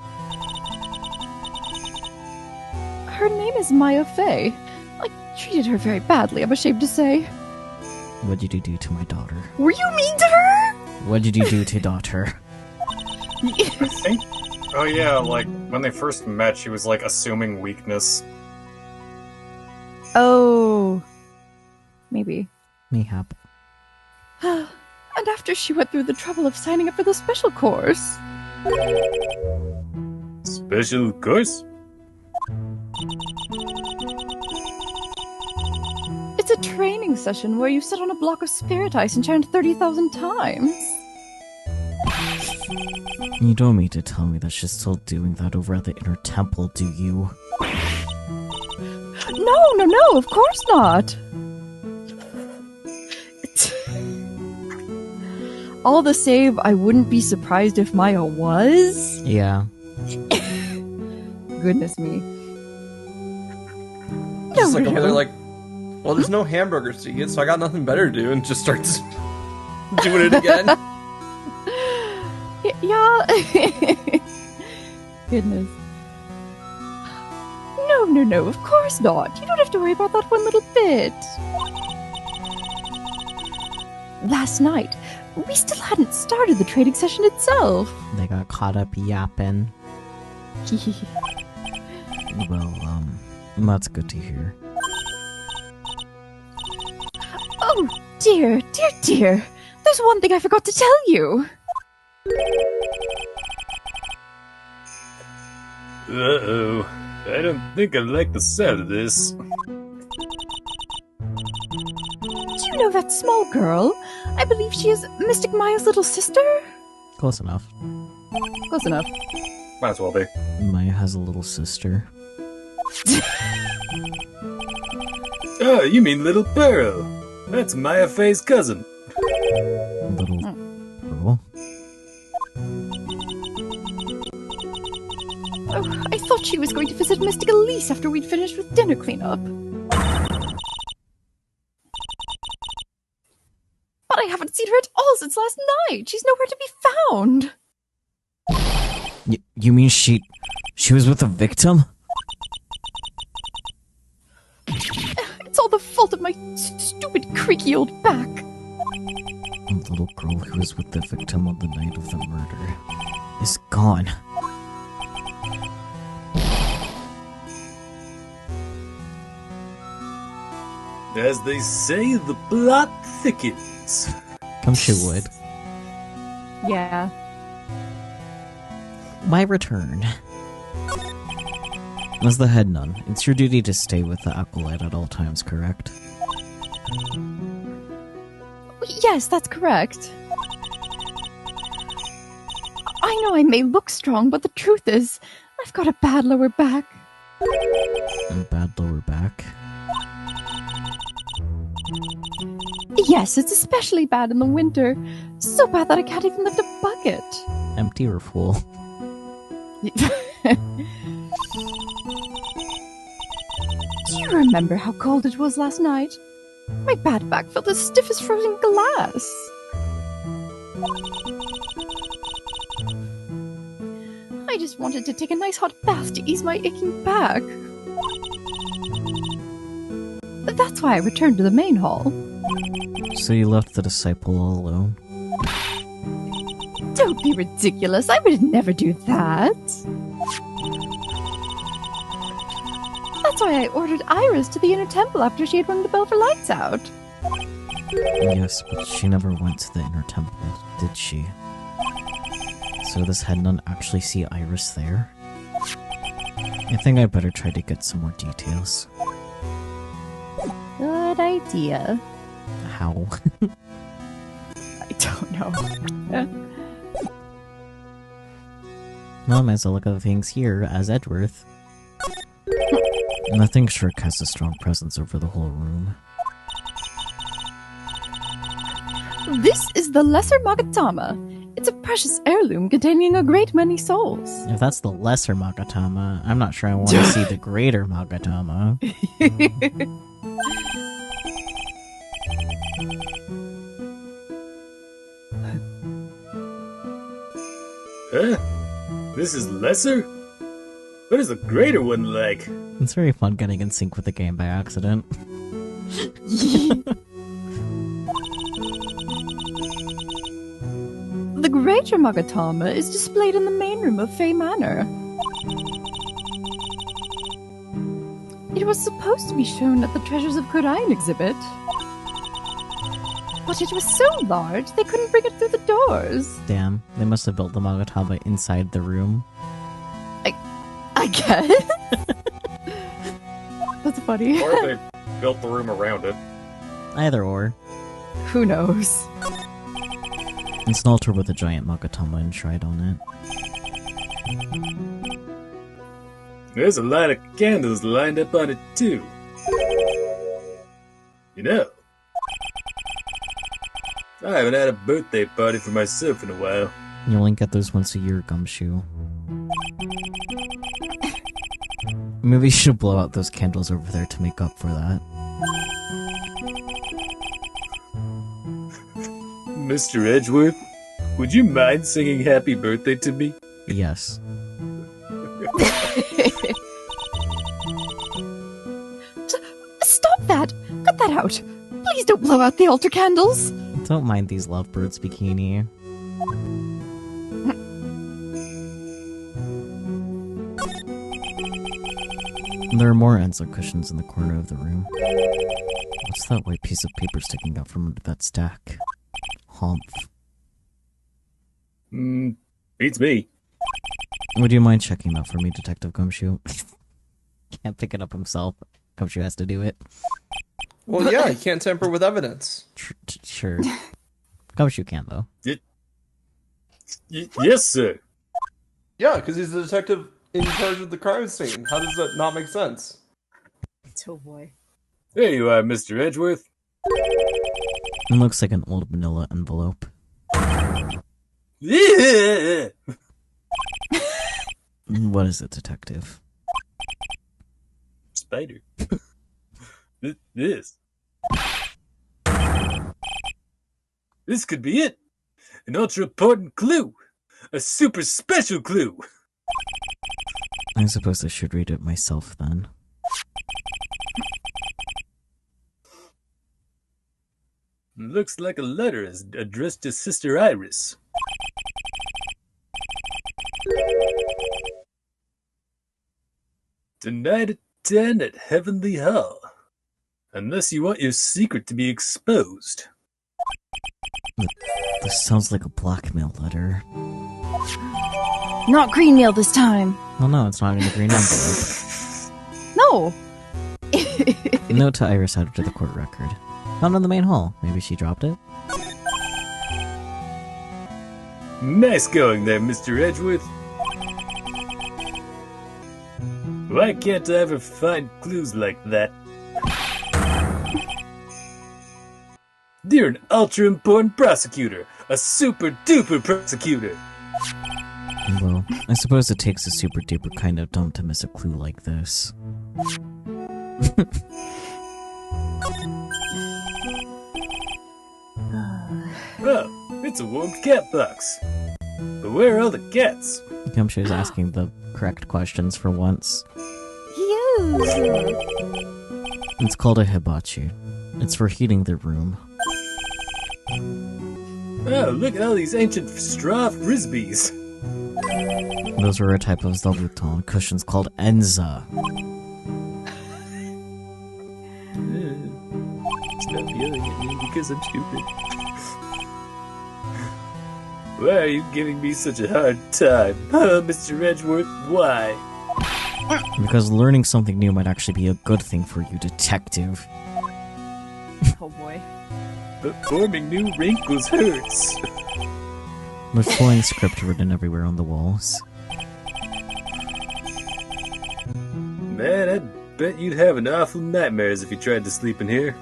Her name is Maya Fey. I treated her very badly, I'm ashamed to say. What did you do to my daughter? Were you mean to her? What did you do to daughter? I think. Oh yeah, like when they first met, she was like assuming weakness. Oh. Maybe. Mayhap. And after she went through the trouble of signing up for the special course. Special course? It's a training session where you sit on a block of spirit ice and chant 30,000 times. You don't mean to tell me that she's still doing that over at the Inner Temple, do you? No, of course not. All the same, I wouldn't be surprised if Maya was. Yeah. Goodness me. Just like over there, like, well, there's no hamburgers to eat, so I got nothing better to do, and just starts doing it again. Yeah. Goodness. No, of course not. You don't have to worry about that one little bit. Last night, we still hadn't started the training session itself. They got caught up yapping. Well, that's good to hear. Oh, dear. There's one thing I forgot to tell you. Uh-oh. I don't think I like the sound of this. Do you know that small girl? I believe she is Mystic Maya's little sister? Close enough. Close enough. Might as well be. Maya has a little sister. Oh, you mean Little Pearl. That's Maya Fey's cousin. Little girl? Oh, I thought she was going to visit Mystic Elise after we'd finished with dinner cleanup. But I haven't seen her at all since last night. She's nowhere to be found. You mean she was with a victim? It's all the fault of my stupid creaky old back. The little girl who was with the victim on the night of the murder is gone. As they say, the plot thickens. Come she would. Yeah. My return. As the head nun, it's your duty to stay with the acolyte at all times, correct? Yes, that's correct. I know I may look strong, but the truth is, I've got a bad lower back. And bad lower back? Yes, it's especially bad in the winter. So bad that I can't even lift a bucket. Empty or full? Do you remember how cold it was last night? My bad back felt as stiff as frozen glass. I just wanted to take a nice hot bath to ease my aching back. That's why I returned to the main hall. So you left the disciple all alone? Don't be ridiculous. I would never do that. That's why I ordered Iris to the inner temple after she had rung the bell for lights out. Yes, but she never went to the inner temple, did she? So this head nun actually see Iris there? I think I better try to get some more details. Good idea. How? I don't know. Well, I might as well look at things here as Edgeworth. And I think Shirk has a strong presence over the whole room. This is the Lesser Magatama. It's a precious heirloom containing a great many souls. If that's the lesser Magatama, I'm not sure I want to see the greater Magatama. Huh? This is lesser? What is the greater one like? It's very fun getting in sync with the game by accident. The greater Magatama is displayed in the main room of Fey Manor. It was supposed to be shown at the Treasures of Kodain exhibit. But it was so large, they couldn't bring it through the doors. Damn, they must have built the Magatama inside the room. I guess. That's funny. Or they built the room around it. Either or. Who knows? It's an altar with a giant Magatama enshrined on it. There's a lot of candles lined up on it too. You know, I haven't had a birthday party for myself in a while. You only get those once a year, Gumshoe. Maybe you should blow out those candles over there to make up for that. Mr. Edgeworth, would you mind singing happy birthday to me? Yes. Stop that! Cut that out! Please don't blow out the altar candles! Don't mind these lovebirds, Bikini. There are more Enzo cushions in the corner of the room. What's that white piece of paper sticking out from under that stack? Humph. Beats me. Would you mind checking that for me, Detective Gumshoe? Can't pick it up himself. Gumshoe has to do it. Well, yeah, he can't tamper with evidence. Sure. Gumshoe can, though. Yes, sir. Yeah, because he's the detective in charge of the crime scene. How does that not make sense? Oh boy. There you are, Mr. Edgeworth. It looks like an old manila envelope. Yeah. What is it, Detective? Spider. This. This could be it. An ultra important clue. A super special clue. I suppose I should read it myself, then. Looks like a letter is addressed to Sister Iris. Tonight at 10 at Heavenly Hall. Unless you want your secret to be exposed. This sounds like a blackmail letter. Not green meal this time. Well, no, it's not in the green envelope. No. Note to Iris added to the court record. Found in the main hall. Maybe she dropped it? Nice going there, Mr. Edgeworth. Why can't I ever find clues like that? You're an ultra-important prosecutor. A super-duper prosecutor. Well, I suppose it takes a super-duper kind of dumb to miss a clue like this. Oh, it's a warm cat box. But where are all the cats? Gumshoe's asking the correct questions for once. You. It's called a hibachi. It's for heating the room. Oh, look at all these ancient straw frisbees. Those are a type of zabuton cushions called enza. Stop yelling at me because I'm stupid. Why are you giving me such a hard time? Oh, Mr. Edgeworth, why? Because learning something new might actually be a good thing for you, detective. Oh boy. But forming new wrinkles hurts. With flowing script written everywhere on the walls. Man, I bet you'd have an awful nightmares if you tried to sleep in here.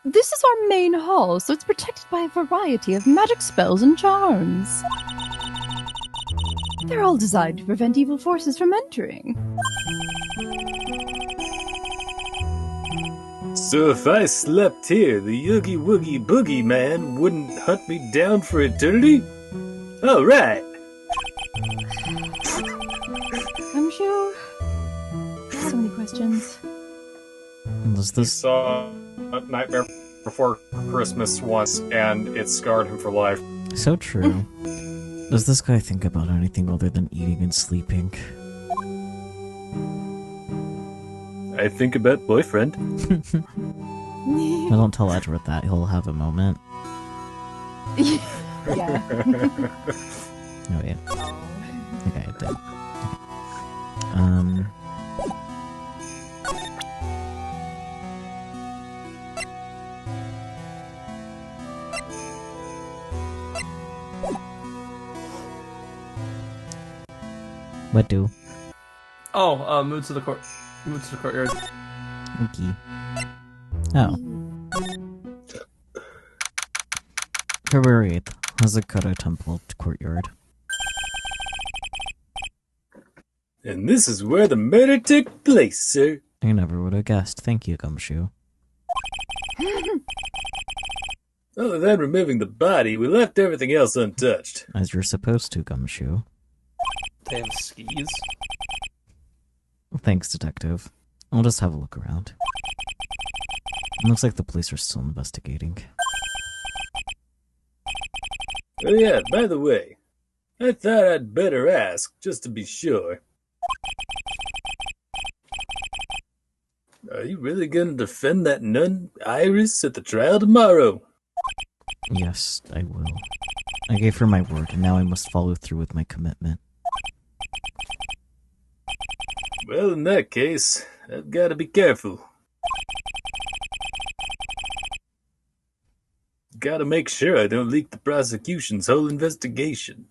This is our main hall, so it's protected by a variety of magic spells and charms. They're all designed to prevent evil forces from entering. So if I slept here, the Oogie Woogie Boogie Man wouldn't hunt me down for eternity? Alright! Gumshoe? So many questions. Does He this... saw a Nightmare Before Christmas once, and it scarred him for life. So true. Does this guy think about anything other than eating and sleeping? I think about boyfriend. I don't tell Edward that, he'll have a moment. Yeah. Oh yeah. Okay, I did. Okay. What do? Oh, move to the court. Move to the courtyard. Okay. Oh. February 8th, Hazakura Temple Courtyard. And this is where the murder took place, sir. I never would have guessed. Thank you, Gumshoe. Other than removing the body, we left everything else untouched. As you're supposed to, Gumshoe. They have skis. Thanks, Detective. I'll just have a look around. It looks like the police are still investigating. Oh yeah, by the way, I thought I'd better ask, just to be sure. Are you really gonna defend that nun, Iris, at the trial tomorrow? Yes, I will. I gave her my word, and now I must follow through with my commitment. Well, in that case, I've got to be careful. Gotta make sure I don't leak the prosecution's whole investigation.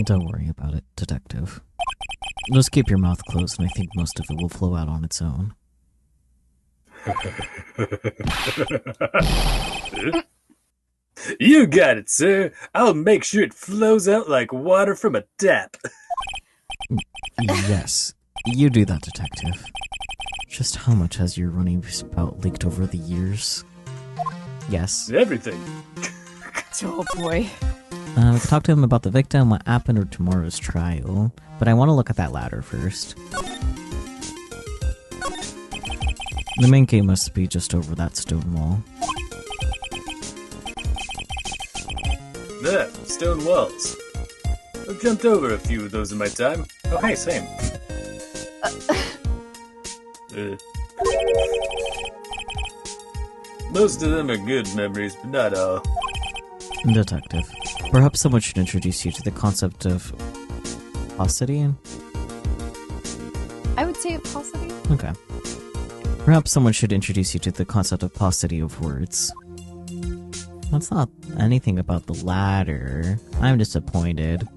Don't worry about it, Detective. Just keep your mouth closed, and I think most of it will flow out on its own. You got it, sir. I'll make sure it flows out like water from a tap. Yes, you do that, Detective. Just how much has your running spout leaked over the years? Yes. Everything. Oh boy. We can talk to him about the victim, what happened, or tomorrow's trial. But I want to look at that ladder first. The main gate must be just over that stone wall. There, stone walls. I've jumped over a few of those in my time. Oh, hey, same. Most of them are good memories, but not all. Detective, perhaps someone should introduce you to the concept of paucity? I would say a paucity. Okay. Perhaps someone should introduce you to the concept of paucity of words. That's not anything about the ladder. I'm disappointed.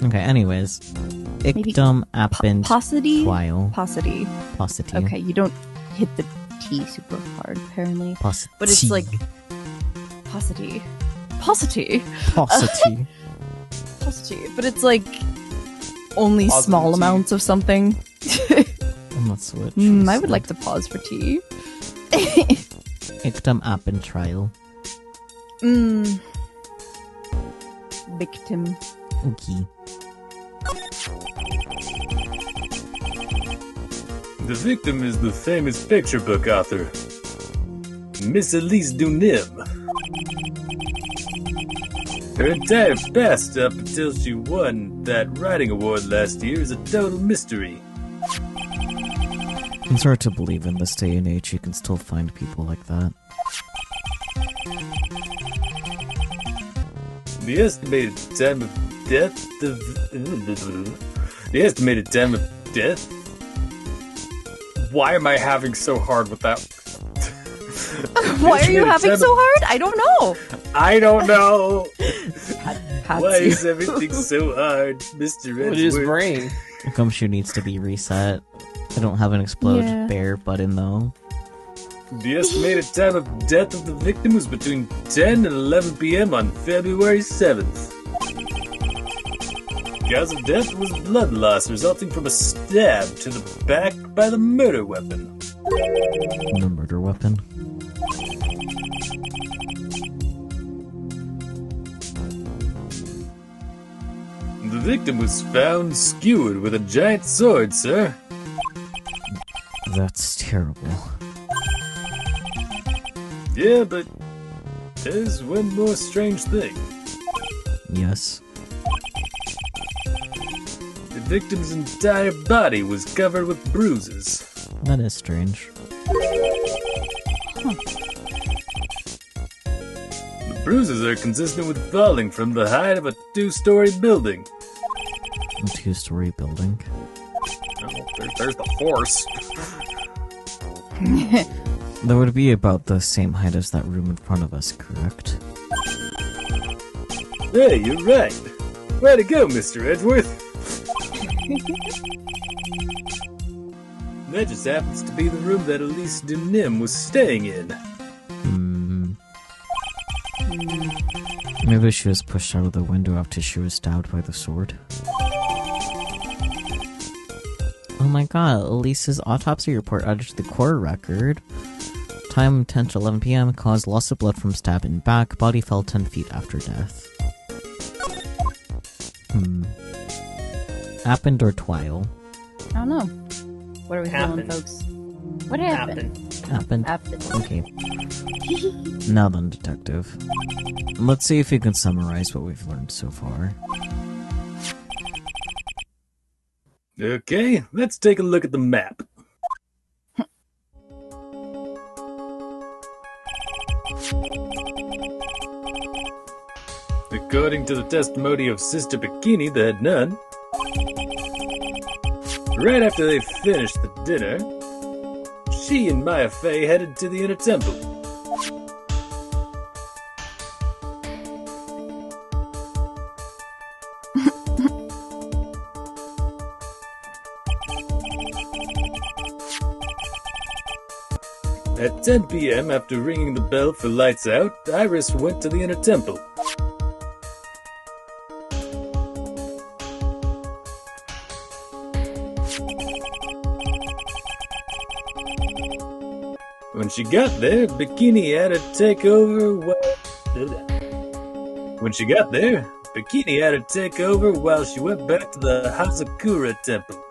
Okay, anyways. Ictum append Paucity? trial. Paucity. Paucity. Okay, you don't hit the T super hard, apparently. Paucity. But it's like... Paucity. Paucity. Paucity. Paucity. But it's like... only small amounts of something. I'm not switch. I would like to pause for tea. Ictum append trial. Victim. Okay. The victim is the famous picture book author, Miss Elise Dunim. Her entire past up until she won that writing award last year is a total mystery. It's hard to believe in this day and age you can still find people like that. The estimated time of death The estimated time of death? Why am I having so hard with that? Why are you having so hard? I don't know. I don't know. Why is everything so hard, Mr. Edgeworth? With his brain. Gumshoe needs to be reset. I don't have an explode bear button though. The estimated time of death of the victim was between 10 and 11 p.m. on February 7th. Cause of death was blood loss resulting from a stab to the back by the murder weapon. The murder weapon? The victim was found skewered with a giant sword, sir. That's terrible. Yeah, but there's one more strange thing. Yes. The victim's entire body was covered with bruises. That is strange. The bruises are consistent with falling from the height of a 2-story building. A 2-story building. Oh, there's the force. That would be about the same height as that room in front of us, correct? Hey, you're right. Way to go, Mr. Edgeworth. That just happens to be the room that Elise Dunim was staying in. Maybe she was pushed out of the window after she was stabbed by the sword. Oh my god, Elise's autopsy report added to the court record. Time 10 to 11 p.m. caused loss of blood from stab in back. Body fell 10 feet after death. Happened or twile? I don't know. What are we feeling, Happened. folks? What happened? Happened? Happened. Okay. Now then, detective. Let's see if you can summarize what we've learned so far. Okay, let's take a look at the map. According to the testimony of Sister Bikini, the head nun, right after they finished the dinner, she and Maya Fey headed to the inner temple. At 10 p.m., after ringing the bell for lights out, Iris went to the inner temple. When she got there, Bikini had to take over while she went back to the Hazakura temple.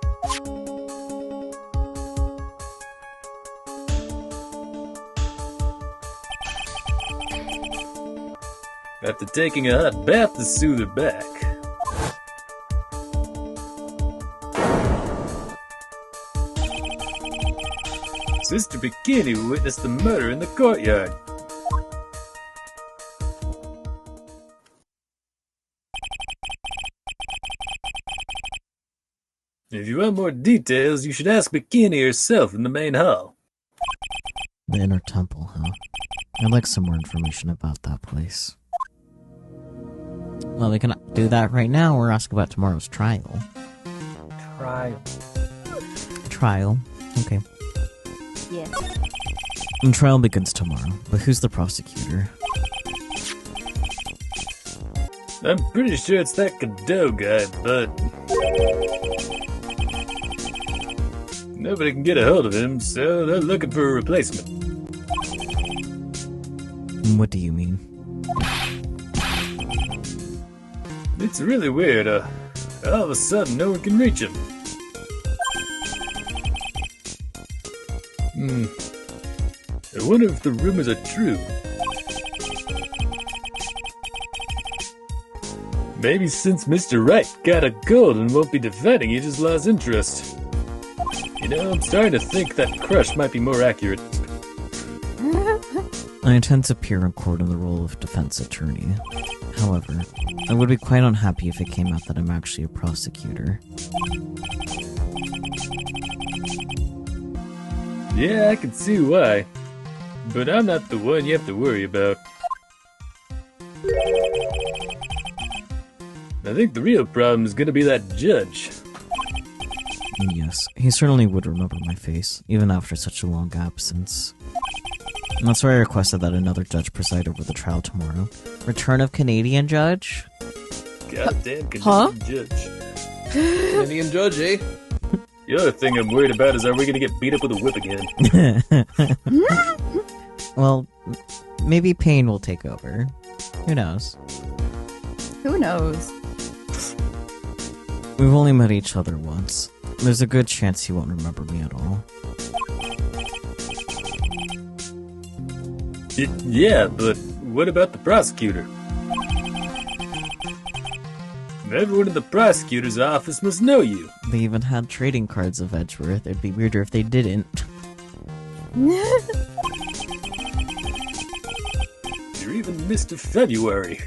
After taking a hot bath to soothe her back. Sister Bikini witnessed the murder in the courtyard. If you want more details, you should ask Bikini herself in the main hall. The inner temple, huh? I'd like some more information about that place. Well, we can do that right now or ask about tomorrow's trial. Trial. Trial. Okay. Yes. And trial begins tomorrow. But who's the prosecutor? I'm pretty sure it's that Godot guy, but nobody can get a hold of him, so they're looking for a replacement. What do you mean? It's really weird. All of a sudden, no one can reach him. I wonder if the rumors are true. Maybe since Mr. Wright got a gold and won't be defending, he just lost interest. You know, I'm starting to think that Crush might be more accurate. I intend to appear in court in the role of defense attorney. However, I would be quite unhappy if it came out that I'm actually a prosecutor. Yeah, I can see why. But I'm not the one you have to worry about. I think the real problem is gonna be that judge. Yes, he certainly would remember my face, even after such a long absence. And that's why I requested that another judge preside over the trial tomorrow. Return of Canadian judge? Goddamn Canadian Huh? judge. Canadian judge, eh? The other thing I'm worried about is are we gonna get beat up with a whip again? Well, maybe Payne will take over. Who knows? Who knows? We've only met each other once. There's a good chance he won't remember me at all. Yeah, but what about the prosecutor? Everyone in the prosecutor's office must know you. They even had trading cards of Edgeworth. It'd be weirder if they didn't. You're even Mr. February.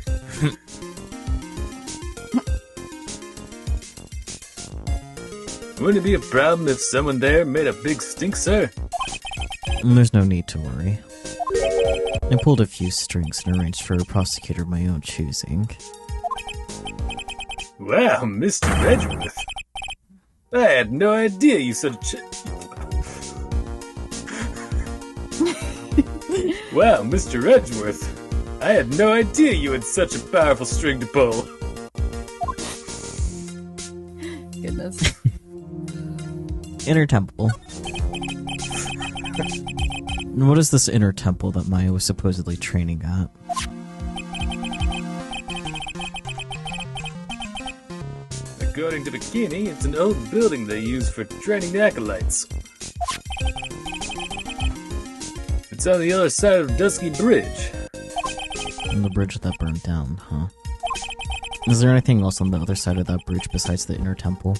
Wouldn't it be a problem if someone there made a big stink, sir? There's no need to worry. I pulled a few strings and arranged for a prosecutor of my own choosing. Wow, Mr. Edgeworth. I had no idea you such a Wow, Mr. Edgeworth. I had no idea you had such a powerful string to pull. Goodness. Inner temple. What is this inner temple that Maya was supposedly training at? According to Bikini, it's an old building they use for training the acolytes. It's on the other side of Dusky Bridge. And the bridge that burned down, huh? Is there anything else on the other side of that bridge besides the inner temple?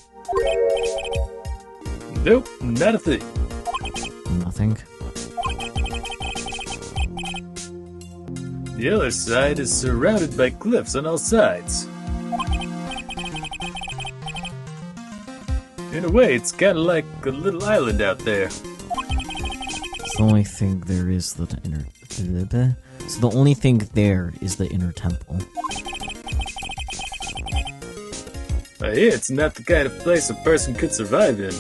Nope, not a thing. Nothing? The other side is surrounded by cliffs on all sides. In a way, it's kinda like a little island out there. It's the only thing there is the inner... So the only thing there is the inner temple. I hear it's not the kind of place a person could survive in.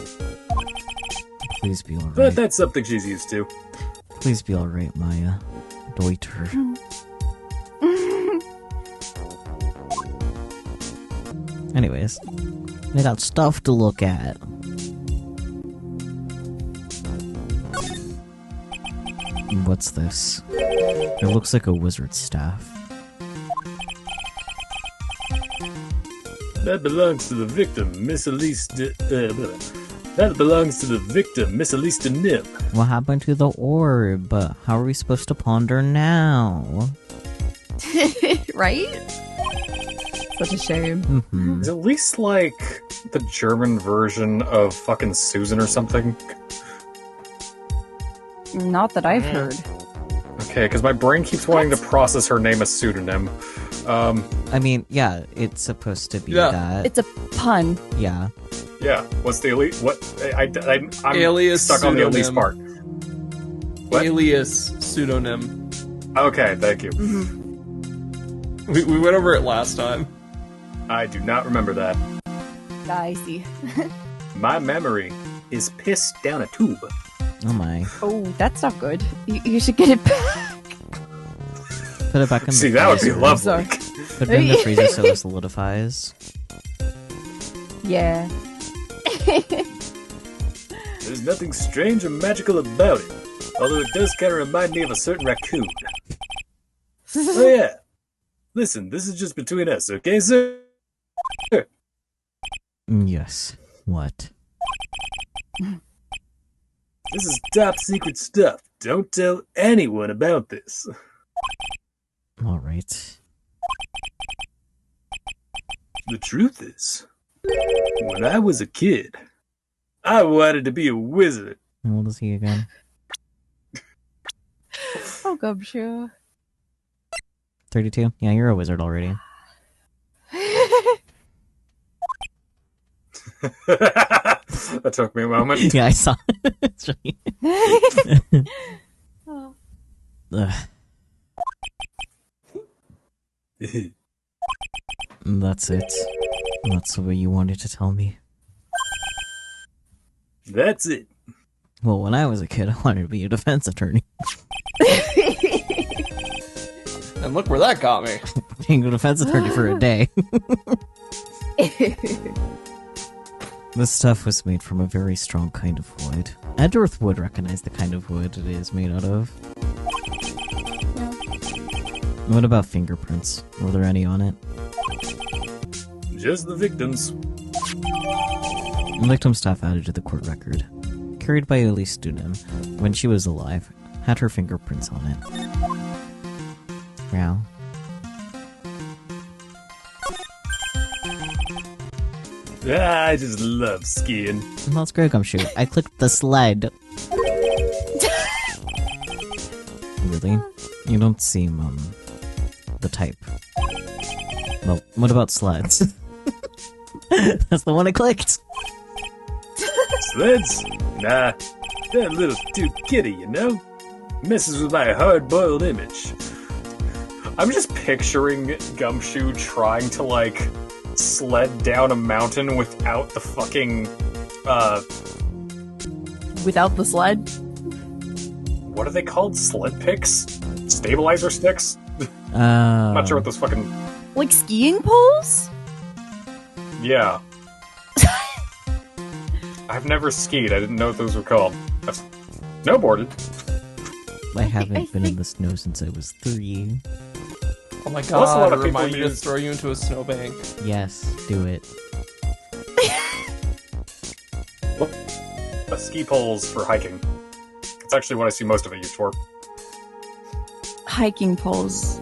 Please be alright. But that's something she's used to. Please be alright, Maya. Deuter. Anyways, we got stuff to look at. What's this? It looks like a wizard's staff. That belongs to the victim, Miss Elise That belongs to the victim, Miss Elise Nim. What happened to the orb? How are we supposed to ponder now? Right? Such a shame. Mm-hmm. Is at least like the German version of fucking Susan or something? Not that I've heard. Okay, because my brain keeps wanting to process her name as pseudonym. I mean, yeah, it's supposed to be Yeah. that. It's a pun. Yeah. Yeah, what's the elite? What? I'm Alias stuck on the Elise pseudonym. part. What? Alias pseudonym. Okay, thank you. We went over it last time. I do not remember that. I see. My memory is pissed down a tube. Oh my. Oh, that's not good. You should get it back. Put it back in the See, that would be freezer. lovely. Sorry. Put it in the freezer so it solidifies. Yeah. There's nothing strange or magical about it, although it does kind of remind me of a certain raccoon. Oh yeah. Listen, this is just between us, okay, sir? Yes. What? This is top secret stuff. Don't tell anyone about this. Alright. The truth is, when I was a kid, I wanted to be a wizard. How old is he again? Oh, Gumshoe. 32? Yeah, you're a wizard already. That took me a moment. Yeah, I saw it. It's really- Oh. Ugh. That's it. That's the way you wanted to tell me. That's it. Well, when I was a kid, I wanted to be a defense attorney. And look where that got me. Being a defense attorney for a day. This stuff was made from a very strong kind of wood. Edgeworth would recognize the kind of wood it is made out of. Yeah. What about fingerprints? Were there any on it? Just the victims. Victim staff added to the court record. Carried by Elise Studham, when she was alive, had her fingerprints on it. Wow. I just love skiing. Well, it's great, Gumshoe. I clicked the sled. Really? You don't seem, the type. Well, what about sleds? That's the one I clicked! Sleds? Nah, they're a little too kiddie, you know? Messes with my hard-boiled image. I'm just picturing Gumshoe trying to, like, sled down a mountain without the fucking, Without the sled? what are they called? Sled picks? Stabilizer sticks? I'm not sure what those fucking... Like skiing poles? Yeah. I've never skied. I didn't know what those were called. I've snowboarded. I haven't been in the snow since I was 3. Oh my Plus, a lot god, of people remind me to use- throw you into a snowbank. Yes, do it. Ski poles for hiking. It's actually what I see most of it used for. Hiking poles.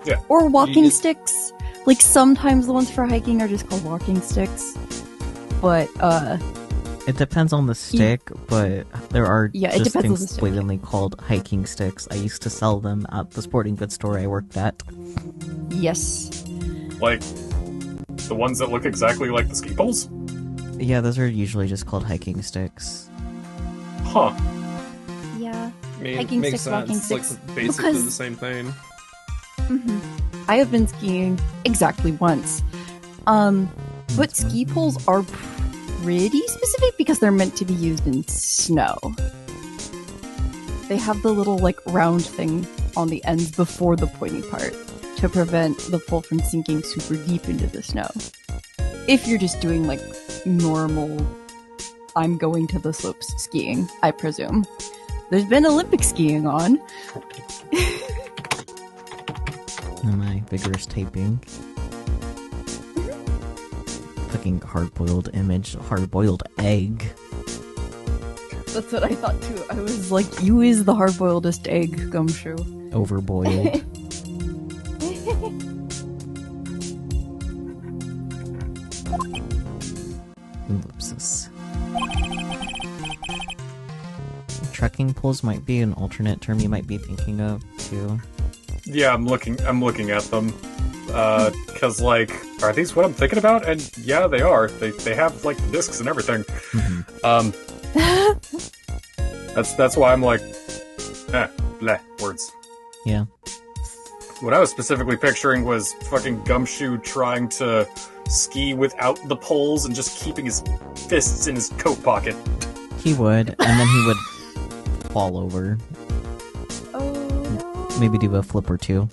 Yeah. Or walking You- sticks. Like sometimes the ones for hiking are just called walking sticks. But It depends on the stick, but there are Yeah, it just depends on the things stick. blatantly called hiking sticks. I used to sell them at the sporting goods store I worked at. yes. Like, the ones that look exactly like the ski poles? Yeah, those are usually just called hiking sticks. Huh. Yeah. Makes Hiking sticks, sense. walking It's like sticks, basically because- the same thing. I have been skiing exactly once. But ski poles are pretty specific because they're meant to be used in snow. They have the little, like, round thing on the ends before the pointy part to prevent the pole from sinking super deep into the snow. If you're just doing, like, normal, I'm going to the slopes skiing, I presume. There's been Olympic skiing on. Am I vigorous typing? Fucking hard-boiled image, hard-boiled egg. That's what I thought too. I was like, you is the hard-boiledest egg, Gumshoe. Overboiled. Ellipsis. Trekking poles might be an alternate term you might be thinking of, too. Yeah, I'm looking at them. Cause like, are these what I'm thinking about? And yeah, they are. They have like the discs and everything. That's why I'm like, bleh, words. Yeah. What I was specifically picturing was fucking Gumshoe trying to ski without the poles and just keeping his fists in his coat pocket. He would, and then he would fall over. Oh no. Maybe do a flip or two.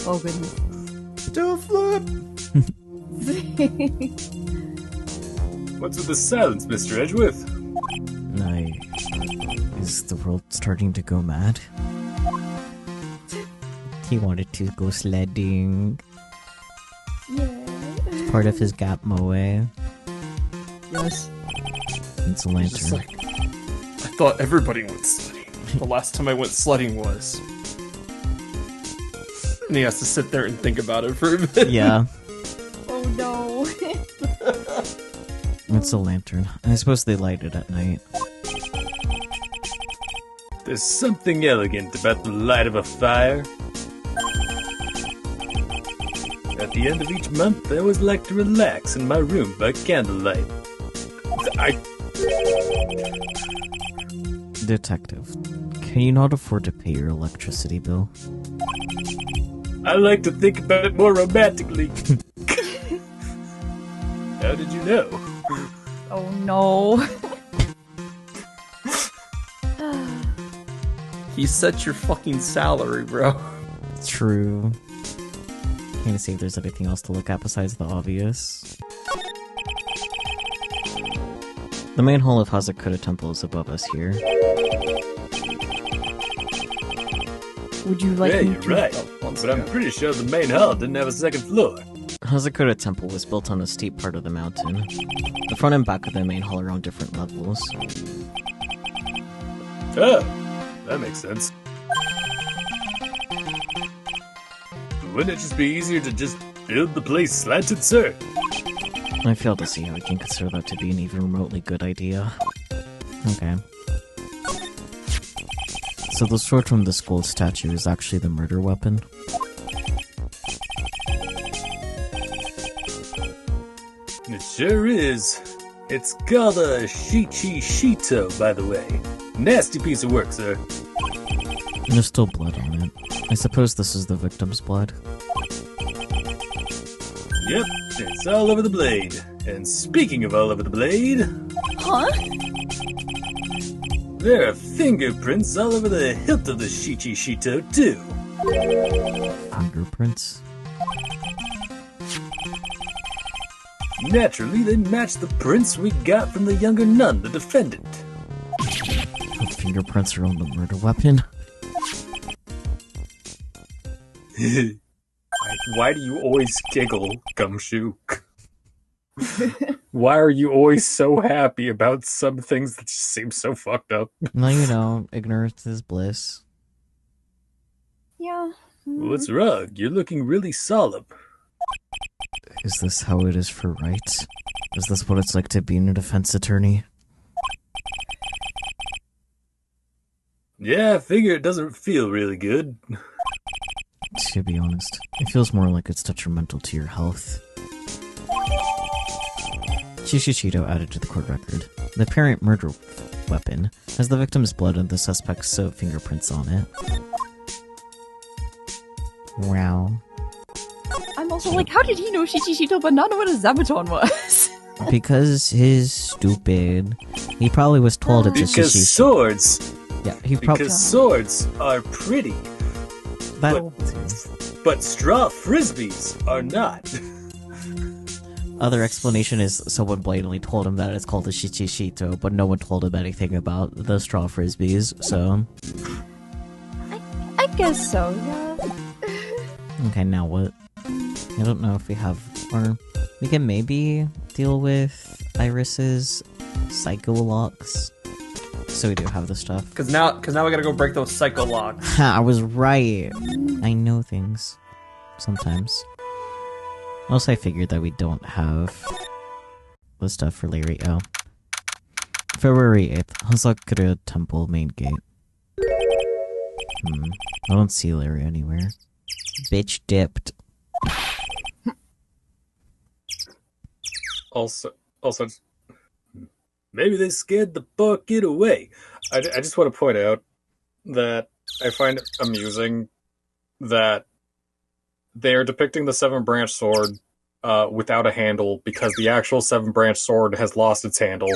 Oh goodness. Do a flip! What's with the silence, Mr. Edgeworth? Is the world starting to go mad? He wanted to go sledding. Yeah. It's part of his gap moe. Yes. It's a Just lantern. like, I thought everybody went sledding. The last time I went sledding was. And he has to sit there and think about it for a bit. Yeah, Oh no. it's a lantern. I suppose they light it at night. There's something elegant about the light of a fire. At the end of each month, I always like to relax in my room by candlelight. Detective, can you not afford to pay your electricity bill? I like to think about it more romantically. How did you know? Oh no. He set your fucking salary, bro. True. Trying to see if there's anything else to look at besides the obvious. The main hall of Hazakura Temple is above us here. Would you like Yeah, me you're to... right. Once But I'm again. pretty sure the main hall didn't have a second floor. Hazakura Temple was built on a steep part of the mountain. The front and back of the main hall are on different levels. Oh, that makes sense. Wouldn't it just be easier to just build the place slanted, sir? I fail to see how we can consider that to be an even remotely good idea. Okay. So the sword from this gold statue is actually the murder weapon? It sure is. It's called a Shichi Shito, by the way. Nasty piece of work, sir. There's still blood on it. I suppose this is the victim's blood. Yep, it's all over the blade. And speaking of all over the blade, Huh? there are fingerprints all over the hilt of the Shichi Shito, too. Fingerprints? Naturally, they match the prints we got from the younger nun, the defendant. The fingerprints are on the murder weapon? Why do you always giggle, Gumshoe? Why are you always so happy about some things that just seem so fucked up? Well, you know, ignorance is bliss. Yeah. What's wrong? You're looking really solemn. Is this how it is for rights? Is this what it's like to be a defense attorney? Yeah, I figure it doesn't feel really good. To be honest, it feels more like it's detrimental to your health. Shishichito added to the court record. The apparent murder weapon has the victim's blood and the suspect's fingerprints on it. Wow. I'm also like, how did he know Shichishito but not know what a Zabuton was? Because he's stupid. He probably was told it's a Because shishi. swords, Yeah, he probably. because swords are pretty, but straw frisbees are not. Other explanation is someone blatantly told him that it's called a shichishito, but no one told him anything about the straw frisbees, so... I guess so, yeah. Okay, now what? I don't know if we have... Or we can maybe deal with Iris's psycho locks. So we do have the stuff. Cause now we gotta go break those psycho locks. Ha, I was right! I know things. Sometimes. Also, I figured that we don't have the stuff for Larry. Oh. February 8th, Hazakura Temple main gate. I don't see Larry anywhere. Bitch dipped. Also, maybe they scared the poor kid away. I just want to point out that I find it amusing that they are depicting the Seven Branch Sword without a handle because the actual 7-branch sword has lost its handle.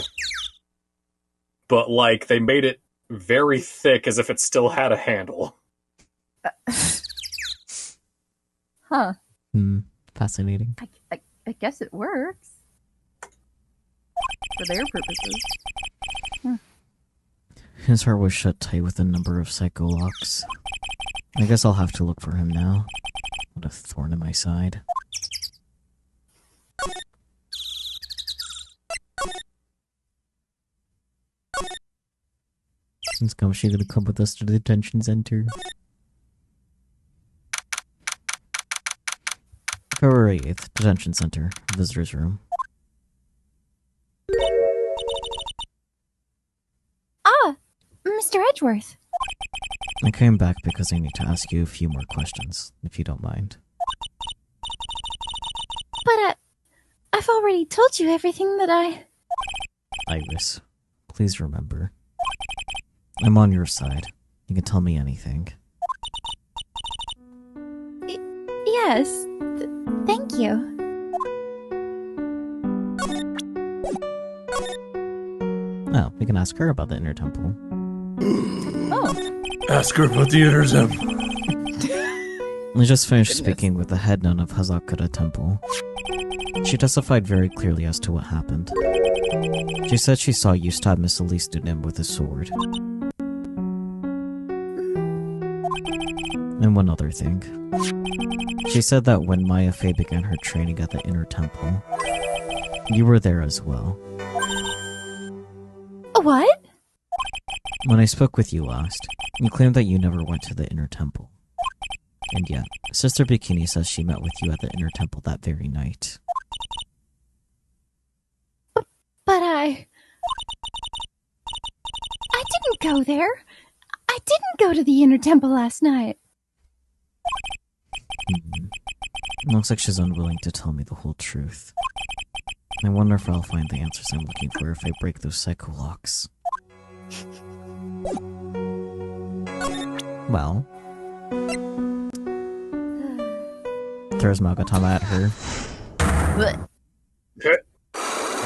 But, like, they made it very thick as if it still had a handle. Huh. Fascinating. I guess it works. For their purposes. His heart was shut tight with a number of psycho locks. I guess I'll have to look for him now. What a thorn in my side. Is Gumshoe gonna come with us to the detention center? February 8th, detention center, visitor's room. Ah, Mr. Edgeworth. I came back because I need to ask you a few more questions, if you don't mind. But, I've already told you everything that Iris, please remember. I'm on your side. You can tell me anything. Yes, thank you. Oh, we can ask her about the inner temple. Oh. Ask her about the inner temple. I just finished speaking with the head nun of Hazakura Temple. She testified very clearly as to what happened. She said she saw you stab Miss Elise Dunim with a sword. And one other thing. She said that when Maya Fey began her training at the Inner Temple, you were there as well. What? When I spoke with you last, you claimed that you never went to the Inner Temple. And yet, Sister Bikini says she met with you at the Inner Temple that very night. But I didn't go there. I didn't go to the Inner Temple last night. Looks like she's unwilling to tell me the whole truth. I wonder if I'll find the answers I'm looking for if I break those psycho locks. Well... throws Magatama at her.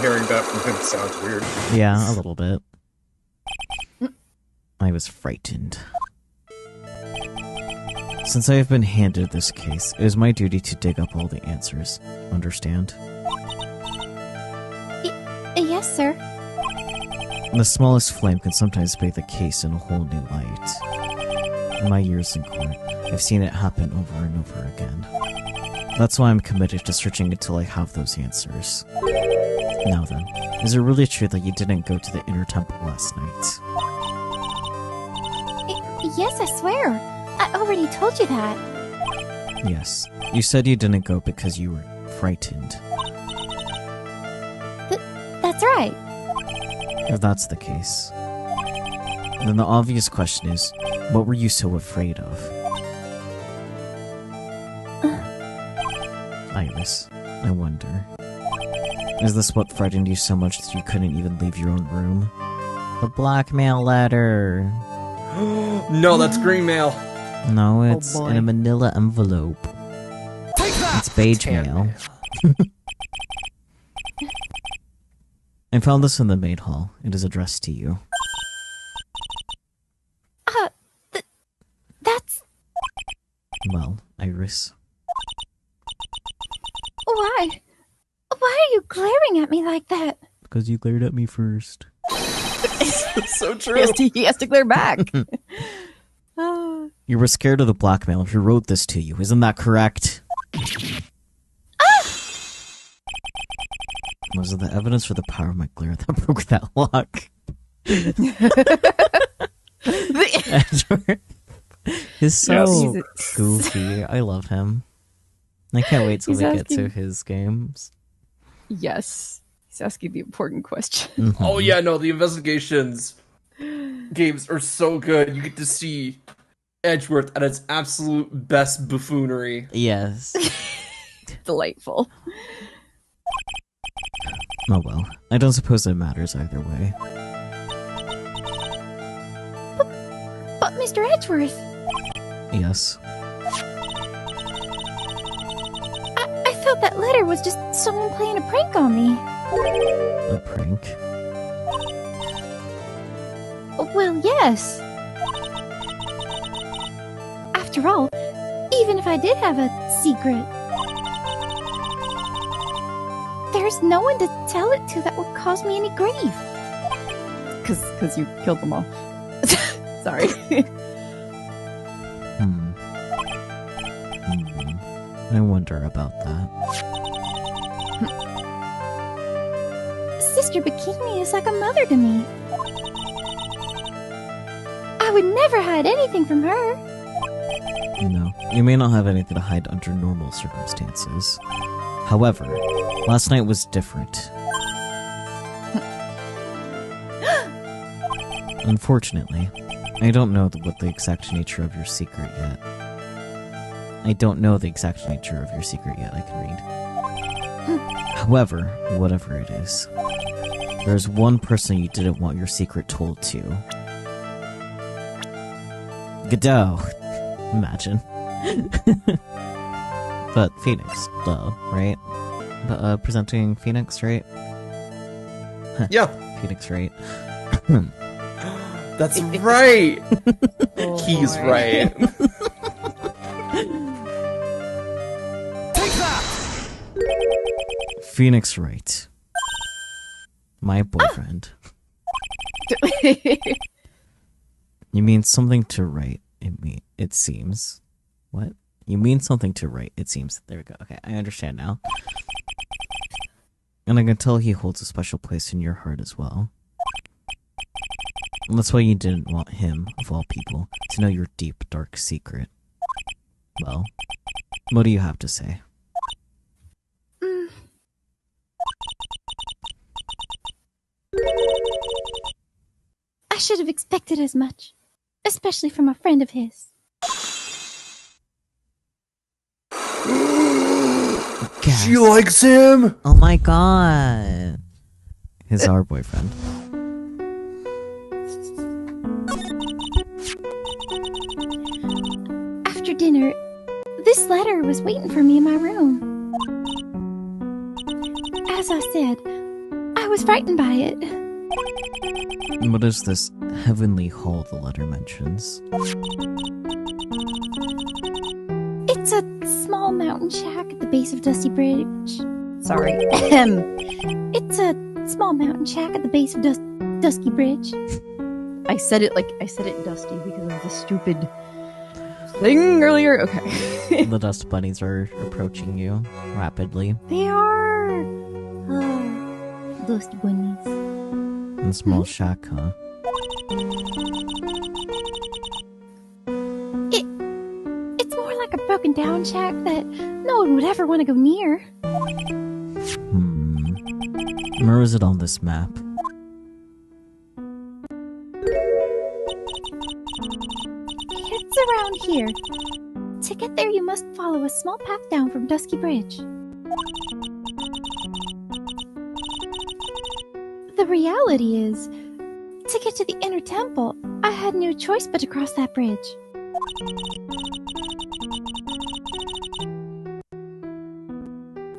Hearing that from him sounds weird. Yeah, a little bit. I was frightened. Since I have been handed this case, it is my duty to dig up all the answers. Understand? Yes, sir. The smallest flame can sometimes bathe the case in a whole new light. In my years in court, I've seen it happen over and over again. That's why I'm committed to searching until I have those answers. Now then, is it really true that you didn't go to the Inner Temple last night? Yes, I swear. I already told you that. Yes. You said you didn't go because you were frightened. That's right. If that's the case, then the obvious question is, what were you so afraid of? Iris, I wonder. Is this what frightened you so much that you couldn't even leave your own room? The blackmail letter! No, that's green mail. No, it's boy. in a manila envelope. Take that! It's beige mail. I found this in the maid hall. It is addressed to you. That's... Well, Iris. Why? Why are you glaring at me like that? Because you glared at me first. So true. He has to clear back. You were scared of the blackmail who wrote this to you, isn't that correct? Was it the evidence for the power of my glare that broke that lock? Edgeworth is so Yes. goofy. I love him. I can't wait till He's we get to asking- his games. Yes. He's asking the important question. Mhm. Oh yeah, no, the investigations games are so good. You get to see Edgeworth at its absolute best buffoonery. Yes. Delightful. Oh well. I don't suppose it matters either way. But Mr. Edgeworth, Yes. I thought thought that letter was just someone playing a prank on me. A prank? Well, yes. After all, even if I did have a secret, there's no one to tell it to that would cause me any grief. Because you killed them all. Sorry. I wonder about that. Sister Bikini is like a mother to me. I would never hide anything from her. You know, you may not have anything to hide under normal circumstances. However, last night was different. Unfortunately, I don't know what the exact nature of your secret yet. I can read. However, whatever it is, there's one person you didn't want your secret told to. Godot. Imagine. But Phoenix, duh, right? Presenting Phoenix, right? Yeah. Phoenix, right? That's right! He's right. Take that! Phoenix Wright. My boyfriend. You mean something to write, it seems. What? You mean something to write, it seems. There we go. Okay, I understand now. And I can tell he holds a special place in your heart as well. And that's why you didn't want him, of all people, to know your deep, dark secret. Well, what do you have to say? I should have expected as much, especially from a friend of his. She likes him! Oh my god. He's our boyfriend. After dinner, this letter was waiting for me in my room. As I said, I was frightened by it. What is this heavenly hall the letter mentions? It's a small mountain shack at the base of Dusty Bridge. Sorry. It's a small mountain shack at the base of Dusky Bridge. I said it dusty because of the stupid thing earlier. Okay. The dust bunnies are approaching you rapidly. They are... Oh, dusty bunnies. In small shack, huh? It's more like a broken down shack that no one would ever want to go near. Where is it on this map? It's around here. To get there, you must follow a small path down from Dusky Bridge. The reality is, to get to the inner temple, I had no choice but to cross that bridge.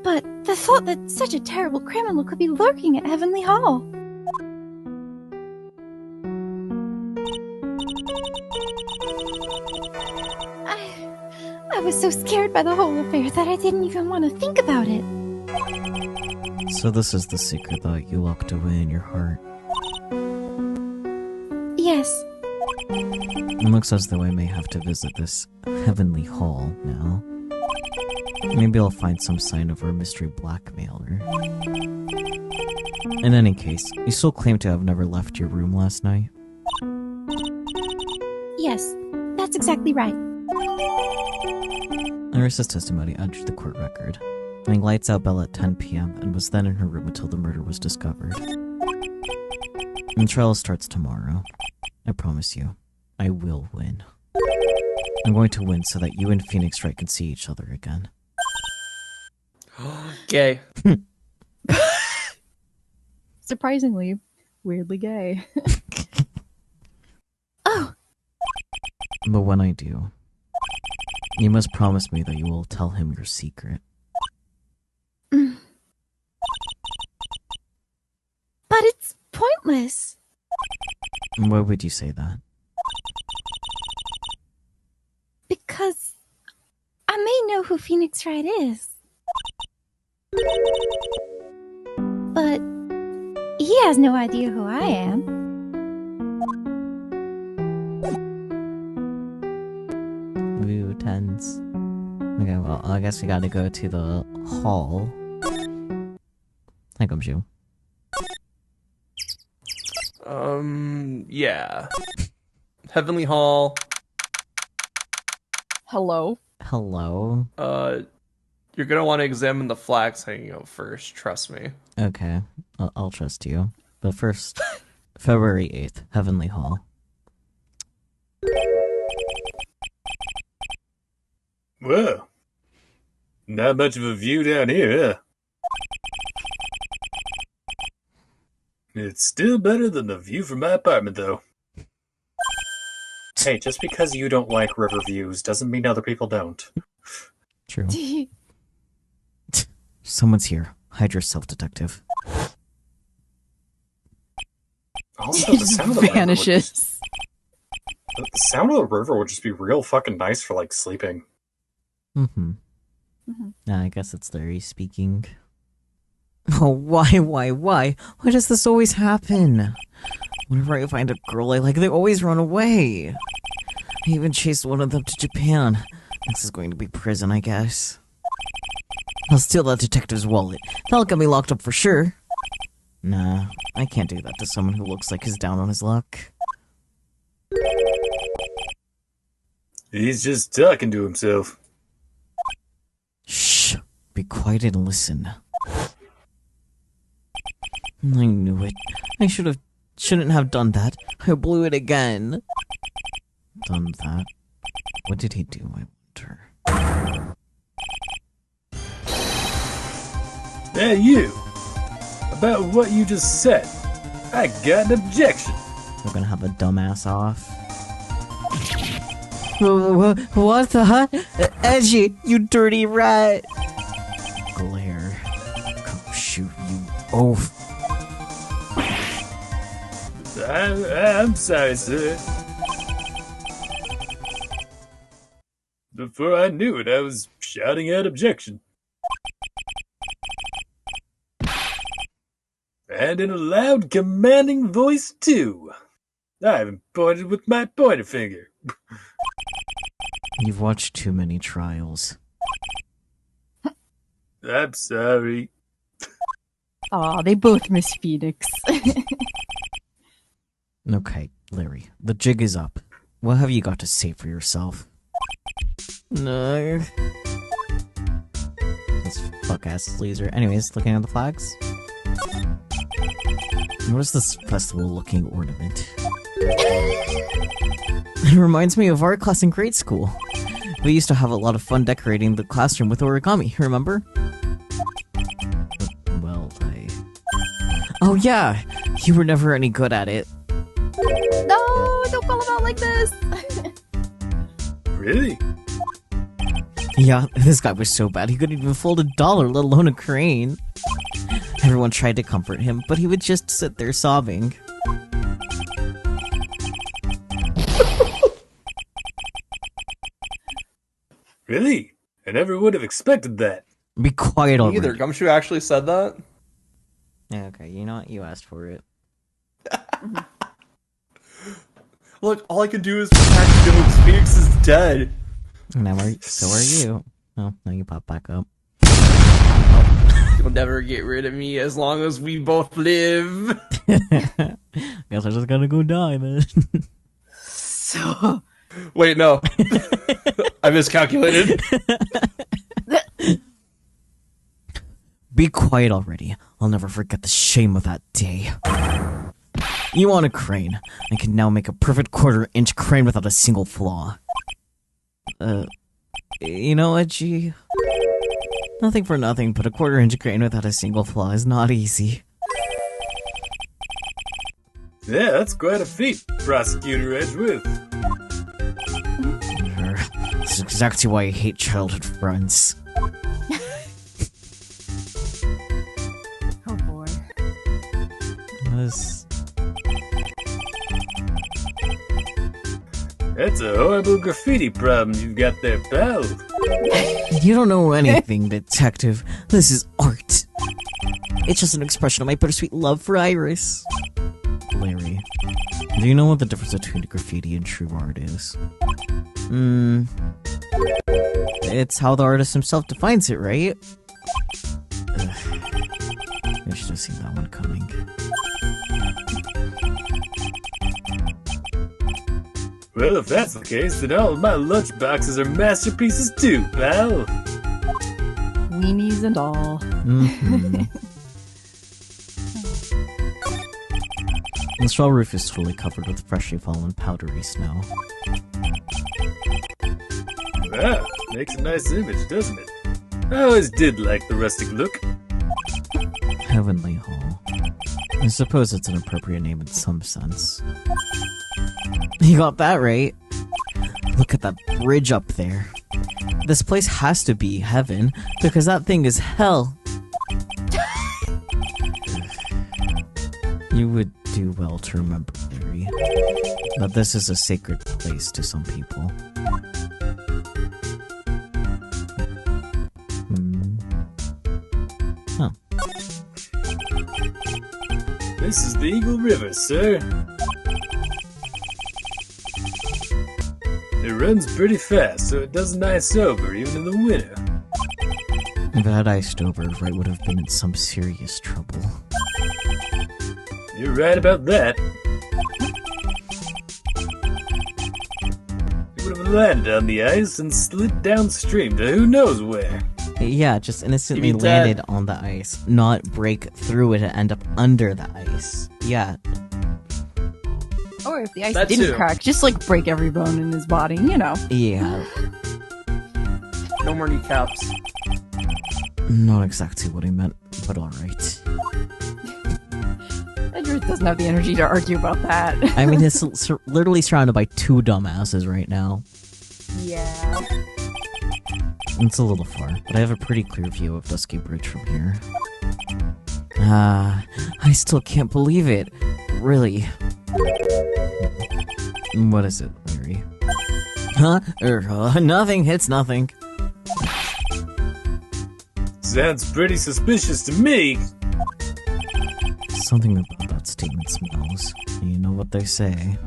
But the thought that such a terrible criminal could be lurking at Heavenly Hall. I was so scared by the whole affair that I didn't even want to think about it. So this is the secret that you locked away in your heart. Yes. It looks as though I may have to visit this heavenly hall now. Maybe I'll find some sign of our mystery blackmailer. In any case, you still claim to have never left your room last night? Yes, that's exactly right. Iris' testimony entered the court record, having lights out Bella at 10 p.m. and was then in her room until the murder was discovered. The trial starts tomorrow. I promise you, I will win. I'm going to win so that you and Phoenix Wright can see each other again. Gay. Surprisingly, weirdly gay. Oh! But when I do, you must promise me that you will tell him your secret. was. Why would you say that? Because I may know who Phoenix Wright is. But he has no idea who I am. Ooh, tens. Okay, well, I guess we gotta go to the hall. Hi, Gumshoe. Yeah. Heavenly Hall. Hello? Hello. You're gonna want to examine the flags hanging out first, trust me. Okay, I'll trust you. But first, February 8th, Heavenly Hall. Well, not much of a view down here, huh? It's still better than the view from my apartment, though. Hey, just because you don't like river views doesn't mean other people don't. True. Someone's here. Hide yourself, detective. Also, He the just sound of the river would vanishes. just- the sound of the river would just be real fucking nice for, like, sleeping. Mm-hmm. Mhm. I guess it's Larry speaking. Oh, why? Why does this always happen? Whenever I find a girl I like, they always run away. I even chased one of them to Japan. This is going to be prison, I guess. I'll steal that detective's wallet. That'll get me locked up for sure. Nah, I can't do that to someone who looks like he's down on his luck. He's just talking to himself. Shh. Be quiet and listen. I knew it. I shouldn't have done that. I blew it again. Done that? What did he do, I wonder? Hey, you! About what you just said, I got an objection. We're gonna have a dumbass off. What the heck? Edgy, you dirty rat! Glare. Come shoot you both. I'm sorry, sir. Before I knew it, I was shouting out objection. And in a loud, commanding voice, too. I even pointed with my pointer finger. You've watched too many trials. I'm sorry. Aw, they both miss Phoenix. Okay, Larry, the jig is up. What have you got to say for yourself? No. This fuck-ass loser. Anyways, looking at the flags. What is this festival-looking ornament? It reminds me of art class in grade school. We used to have a lot of fun decorating the classroom with origami, remember? Well, Oh yeah! You were never any good at it. No, don't call him out like this. Really? Yeah, this guy was so bad he couldn't even fold a dollar, let alone a crane. Everyone tried to comfort him, but he would just sit there sobbing. Really? I never would have expected that. Be quiet already. Neither. Gumshoe actually said that. Yeah, okay, you know what? You asked for it. Look, all I can do is protect jokes. Phoenix is dead. Now so are you. Oh, now you pop back up. You'll never get rid of me as long as we both live. Guess I just gotta go die, man. So, Wait, no. I miscalculated. Be quiet already. I'll never forget the shame of that day. You want a crane. I can now make a perfect quarter-inch crane without a single flaw. You know what, G? Nothing for nothing, but a quarter-inch crane without a single flaw is not easy. Yeah, that's quite a feat, Prosecutor Edgeworth. This is exactly why I hate childhood friends. oh boy. This That's a horrible graffiti problem you've got there, pal. You don't know anything, detective. This is art. It's just an expression of my bittersweet love for Iris. Larry, do you know what the difference between graffiti and true art is? It's how the artist himself defines it, right? Ugh. I should have seen that one coming. Well, if that's the case, then all of my lunchboxes are masterpieces too, pal. Weenies and all. Mm-hmm. The straw roof is totally covered with freshly fallen powdery snow. Wow, makes a nice image, doesn't it? I always did like the rustic look. Heavenly Hall. I suppose it's an appropriate name in some sense. You got that right. Look at that bridge up there. This place has to be heaven, because that thing is hell. You would do well to remember, Larry, that this is a sacred place to some people. Huh. This is the Eagle River, sir. It runs pretty fast, so it doesn't ice over even in the winter. If it had iced over, Wright would have been in some serious trouble. You're right about that. It would have landed on the ice and slid downstream to who knows where. Yeah, just innocently landed on the ice, not break through it and end up under the ice. Yeah. Or if the ice That didn't too. crack, just like break every bone in his body, you know. Yeah. No more kneecaps. Not exactly what I meant, but alright. Edward doesn't have the energy to argue about that. I mean, it's literally surrounded by two dumbasses right now. Yeah. It's a little far, but I have a pretty clear view of Dusky Bridge from here. I still can't believe it. Really. What is it, Larry? Huh? Nothing. It's nothing. Sounds pretty suspicious to me. Something about that statement smells. You know what they say.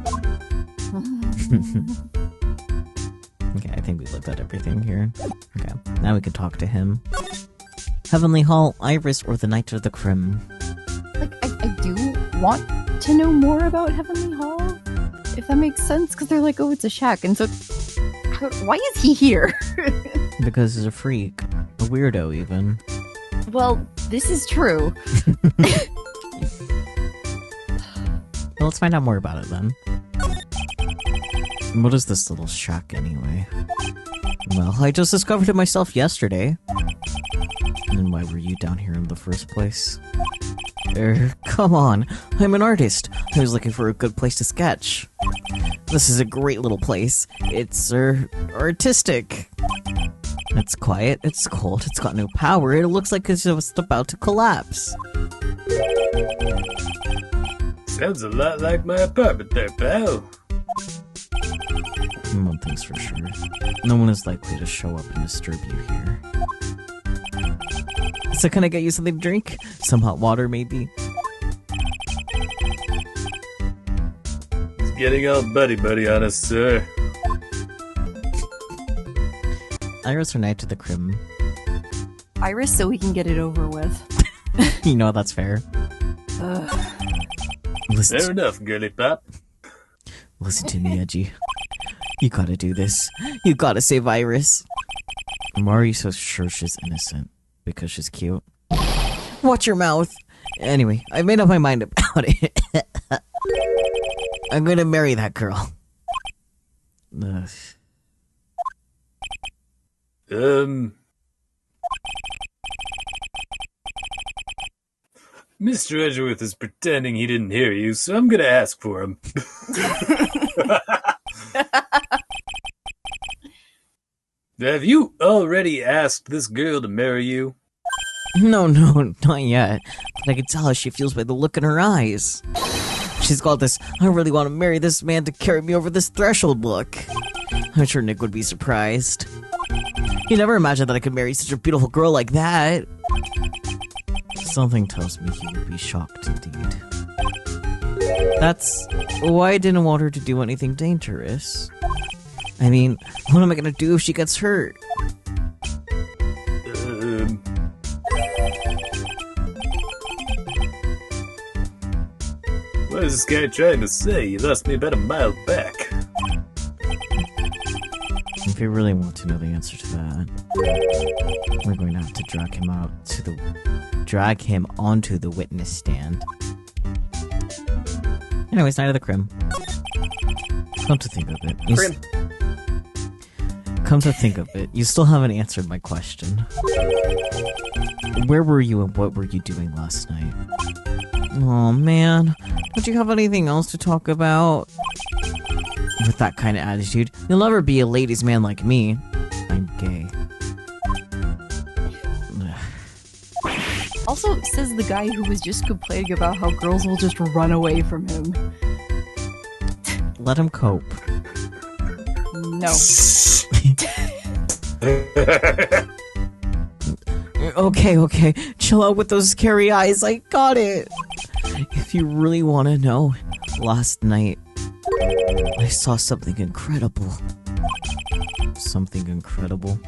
Okay, I think we looked at everything here. Okay, now we can talk to him. Heavenly Hall, Iris, or the Knight of the Crim? Like, I do want to know more about Heavenly Hall, if that makes sense, because they're like, oh, it's a shack, and so, why is he here? Because he's a freak. A weirdo, even. Well, this is true. Well, let's find out more about it then. What is this little shack anyway? Well, I just discovered it myself yesterday. And why were you down here in the first place? Come on, I'm an artist. I was looking for a good place to sketch. This is a great little place. It's, artistic. It's quiet, it's cold, it's got no power, it looks like it's just about to collapse. Sounds a lot like my apartment there, pal. One thing's for sure. No one is likely to show up and disturb you here. So can I get you something to drink? Some hot water, maybe? He's getting all buddy-buddy on us, sir. Iris or Knight of the Crim? Iris, so we can get it over with. You know that's fair. Listen, Fair enough, girly pop. listen to me, Edgy. You gotta do this. You gotta save Iris. Why are you so sure she's innocent? Because she's cute? Watch your mouth! Anyway, I made up my mind about it. I'm gonna marry that girl. Ugh. Mr. Edgeworth is pretending he didn't hear you, so I'm gonna ask for him. Have you already asked this girl to marry you? No, not yet. But I can tell how she feels by the look in her eyes. She's got this, I really want to marry this man to carry me over this threshold look. I'm sure Nick would be surprised. He never imagined that I could marry such a beautiful girl like that. Something tells me he would be shocked indeed. That's why I didn't want her to do anything dangerous. I mean, what am I gonna do if she gets hurt? What is this guy trying to say? You lost me about a mile back. If you really want to know the answer to that, we're going to have to drag him onto the witness stand. Anyways, Night of the Crim. Come to think of it, you still haven't answered my question. Where were you and what were you doing last night? Oh man, don't you have anything else to talk about? With that kind of attitude, you'll never be a ladies' man like me. I'm gay. Also, says the guy who was just complaining about how girls will just run away from him. Let him cope. No. Okay, chill out with those scary eyes, I got it. If you really want to know, last night, I saw something incredible. Something incredible.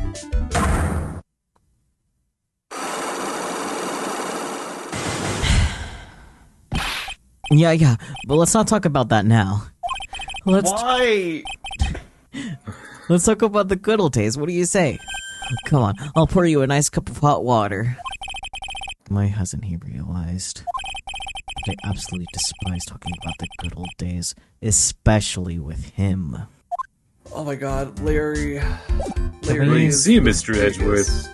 Yeah, but let's not talk about that now. Why? Let's talk about the good old days. What do you say? Come on, I'll pour you a nice cup of hot water. Why hasn't he realized? I absolutely despise talking about the good old days, especially with him. Oh my god, Larry. You see, Mr. Edgeworth,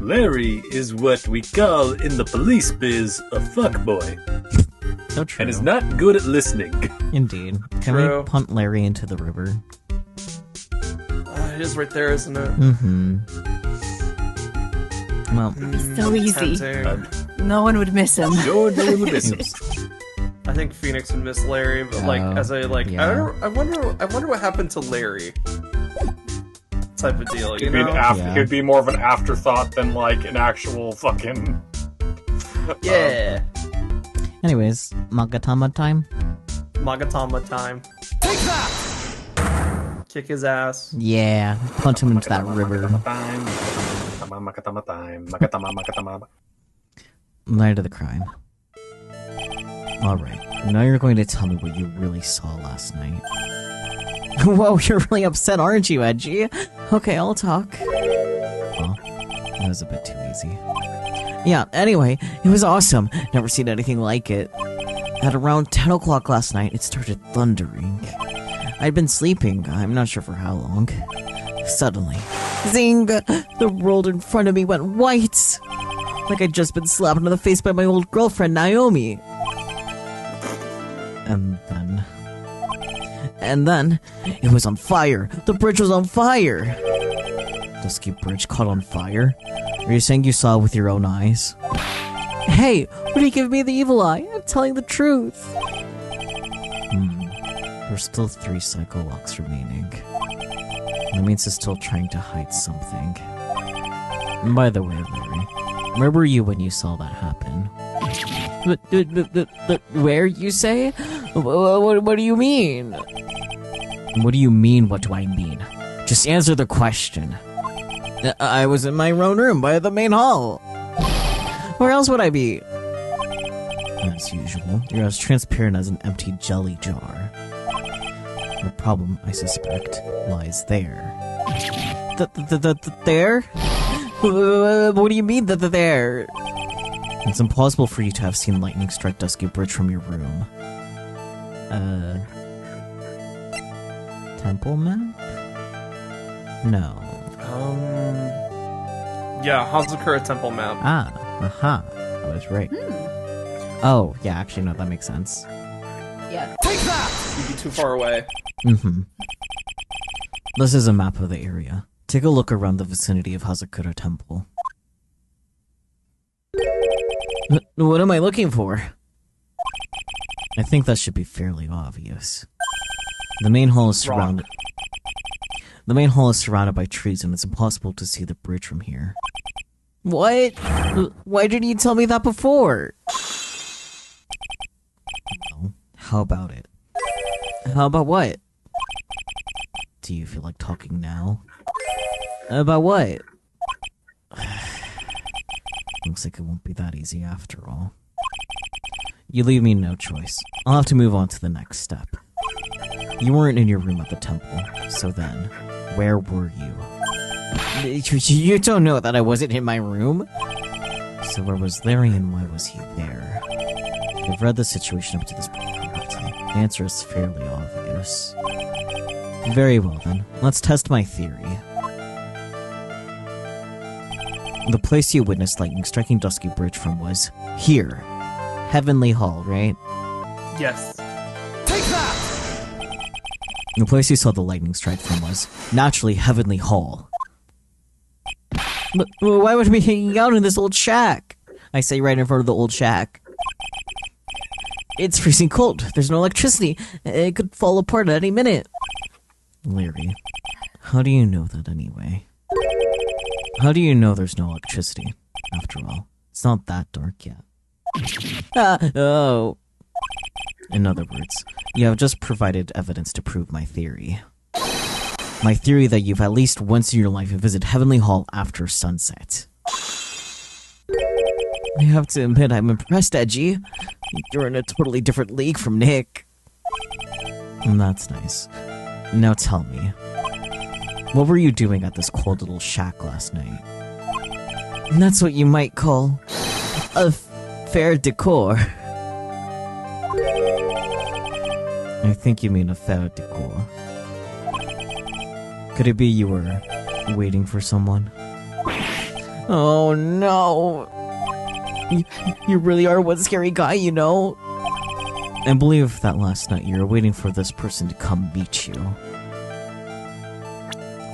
Larry is what we call in the police biz a fuckboy. So true. And is not good at listening. Indeed. Can we punt Larry into the river? It is right there, isn't it? Mm-hmm. Well, So easy. No one would miss him. No one would miss him. I think Phoenix would miss Larry, but yeah. I wonder what happened to Larry. Type of deal, you It'd be, know? it'd be more of an afterthought than like an actual fucking. Yeah. anyways, Magatama time? Magatama time. Take that! Kick his ass. Yeah, punt him into that river. Night of the crime. Alright, now you're going to tell me what you really saw last night. Whoa, you're really upset, aren't you, Edgy? Okay, I'll talk. Oh, that was a bit too easy. Yeah, anyway, it was awesome. Never seen anything like it. At around 10 o'clock last night, it started thundering. I'd been sleeping, I'm not sure for how long. Suddenly, zing! The world in front of me went white! Like I'd just been slapped in the face by my old girlfriend, Naomi. And then, it was on fire. The bridge was on fire. Dusky Bridge caught on fire? Are you saying you saw it with your own eyes? Hey, what are you giving me the evil eye? I'm telling the truth. There's still 3 psycho locks remaining. That means it's still trying to hide something. And by the way, Larry, where were you when you saw that happen? Where, you say? What do you mean? What do you mean, what do I mean? Just answer the question. I was in my own room by the main hall. Where else would I be? As usual, you're as transparent as an empty jelly jar. The problem, I suspect, lies there. There? What do you mean, there? It's impossible for you to have seen lightning strike Dusky Bridge from your room. Temple map? No. Yeah, Hazakura Temple map. Aha. I was right. Oh, yeah, actually, no, that makes sense. Yeah. Take that! You'd be too far away. This is a map of the area. Take a look around the vicinity of Hazakura Temple. What am I looking for? I think that should be fairly obvious. The main hall is surrounded... The main hall is surrounded by trees, and it's impossible to see the bridge from here. What? Why didn't you tell me that before? Well, how about it? How about what? Do you feel like talking now? About what? Looks like it won't be that easy after all. You leave me no choice. I'll have to move on to the next step. You weren't in your room at the temple, so then, where were you? You don't know that I wasn't in my room? So where was Larry and why was he there? I've read the situation up to this point. The answer is fairly obvious. Very well then, let's test my theory. The place you witnessed lightning striking Dusky Bridge from was here. Heavenly Hall, right? Yes. Take that! The place you saw the lightning strike from was, naturally, Heavenly Hall. But why would we be hanging out in this old shack? I say right in front of the old shack. It's freezing cold. There's no electricity. It could fall apart at any minute. Larry, how do you know that anyway? How do you know there's no electricity? After all, it's not that dark yet. Oh. In other words, you have just provided evidence to prove my theory. My theory that you've at least once in your life visited Heavenly Hall after sunset. I have to admit, I'm impressed, Edgy. You're in a totally different league from Nick. And that's nice. Now tell me, what were you doing at this cold little shack last night? And that's what you might call a fair decor. I think you mean a fair decor. Could it be you were waiting for someone? Oh no! You really are one scary guy, you know? I believe that last night you were waiting for this person to come meet you.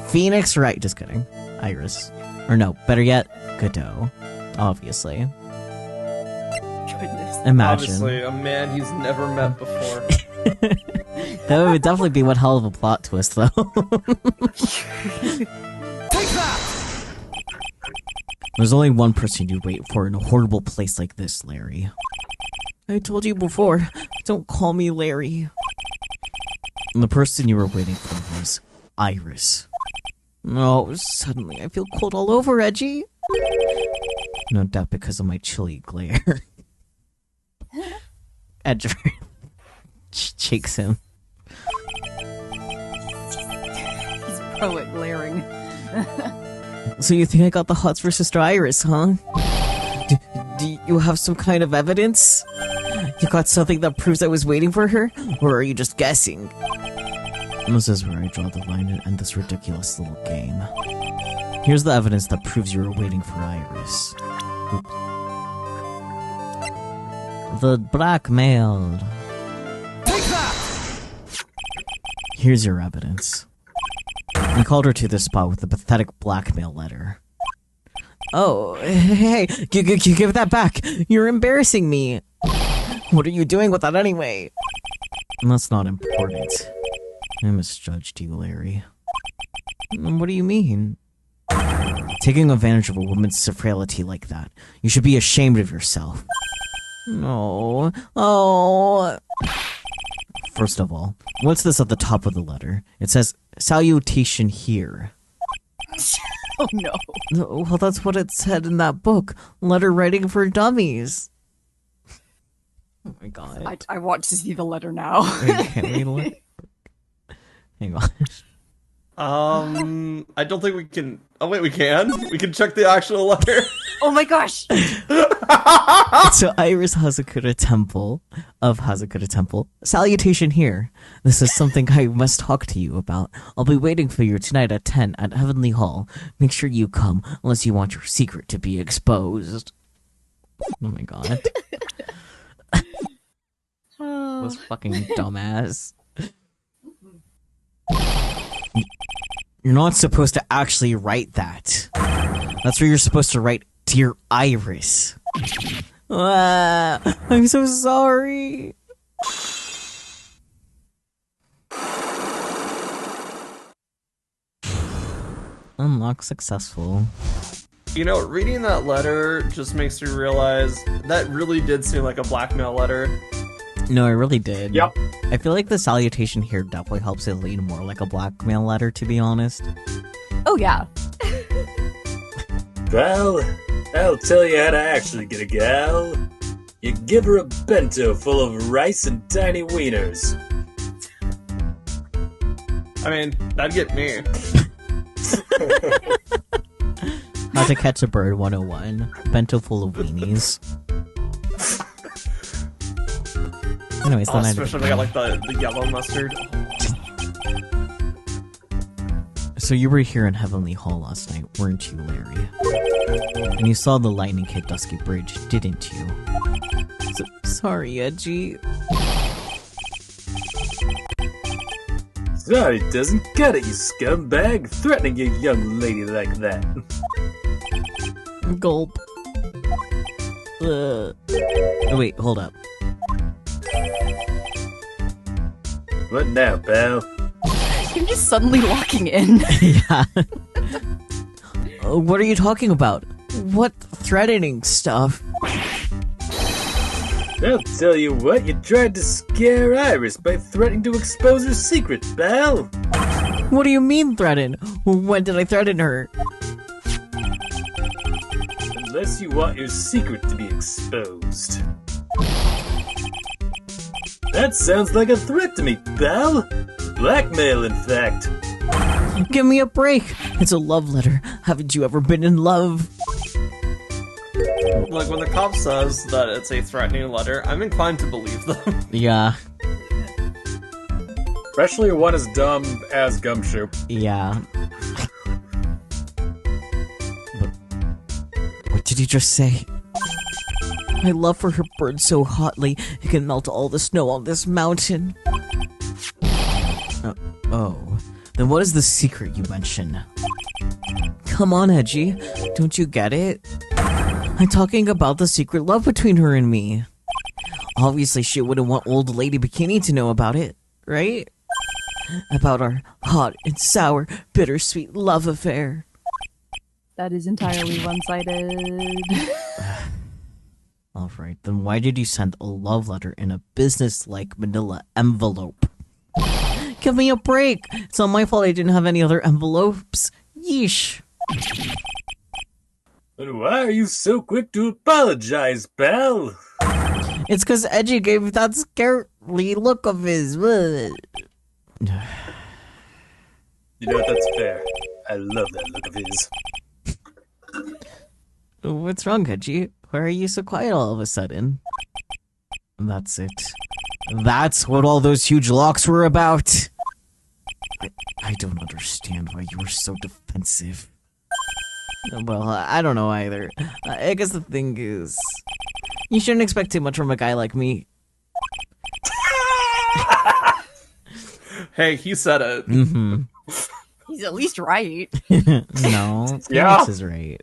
Phoenix, right? Just kidding. Iris. Or no, better yet, Godot. Obviously. Goodness. Imagine. Obviously, a man he's never met before. That would definitely be one hell of a plot twist, though. Take that! There's only one person you'd wait for in a horrible place like this, Larry. I told you before, don't call me Larry. And the person you were waiting for was Iris. Oh, suddenly I feel cold all over, Edgy. No doubt because of my chilly glare. Edger shakes him. He's pro at glaring. So you think I got the hots for Sister Iris, huh? Do you have some kind of evidence? You got something that proves I was waiting for her? Or are you just guessing? This is where I draw the line and end this ridiculous little game. Here's the evidence that proves you were waiting for Iris. Oops. The blackmailed. Take that! Here's your evidence. We called her to this spot with a pathetic blackmail letter. Oh, hey, give that back. You're embarrassing me. What are you doing with that anyway? That's not important. I misjudged you, Larry. What do you mean? Taking advantage of a woman's frailty like that. You should be ashamed of yourself. No. Oh. First of all, what's this at the top of the letter? It says, salutation here. Oh no. Well, that's what it said in that book. Letter writing for dummies. Oh my god. I want to see the letter now. Wait, can we look? Hang on. I don't think we can. Oh wait, we can. We can check the actual letter. Oh my gosh. So Iris Hazakura Temple of Hazakura Temple. Salutation here. This is something I must talk to you about. I'll be waiting for you tonight at 10 at Heavenly Hall. Make sure you come unless you want your secret to be exposed. Oh my god. This fucking dumbass. You're not supposed to actually write that. That's where you're supposed to write, Dear Iris. I'm so sorry. Unlock successful. You know, reading that letter just makes me realize that really did seem like a blackmail letter. No, it really did. Yep. I feel like the salutation here definitely helps it lean more like a blackmail letter, to be honest. Oh, yeah. Well, I'll tell you how to actually get a gal. You give her a bento full of rice and tiny wieners. I mean, that'd get me. How to Catch a Bird 101. Bento full of weenies. Anyways, then Especially if I got like the yellow mustard. So you were here in Heavenly Hall last night, weren't you, Larry? And you saw the lightning hit Dusky Bridge, didn't you? Sorry, Edgy. Sorry, it doesn't cut it, you scumbag, threatening a young lady like that. Gulp. Oh, wait, hold up. What now, pal? You're just suddenly locking in. Yeah. What are you talking about? What threatening stuff? I'll tell you what, you tried to scare Iris by threatening to expose her secret, pal. What do you mean threaten? When did I threaten her? Unless you want your secret to be exposed. That sounds like a threat to me, pal. Blackmail, in fact. Give me a break. It's a love letter. Haven't you ever been in love? Like, when the cop says that it's a threatening letter, I'm inclined to believe them. Yeah. Especially one as dumb as Gumshoe. Yeah. What did you just say? My love for her burns so hotly, it can melt all the snow on this mountain. Oh. Then what is the secret you mention? Come on, Edgy. Don't you get it? I'm talking about the secret love between her and me. Obviously, she wouldn't want old lady Bikini to know about it, right? About our hot and sour, bittersweet love affair. That is entirely one-sided. Alright, then why did you send a love letter in a business-like manila envelope? Give me a break! It's not my fault I didn't have any other envelopes. Yeesh. But why are you so quick to apologize, pal? It's because Edgy gave that scarily look of his. You know, that's fair. I love that look of his. What's wrong, Edgy? Why are you so quiet all of a sudden? That's it. That's what all those huge locks were about. I don't understand why you were so defensive. Well, I don't know either. I guess the thing is, you shouldn't expect too much from a guy like me. Hey, he said it. Mm-hmm. He's at least right. No, Yeah. Felix is right.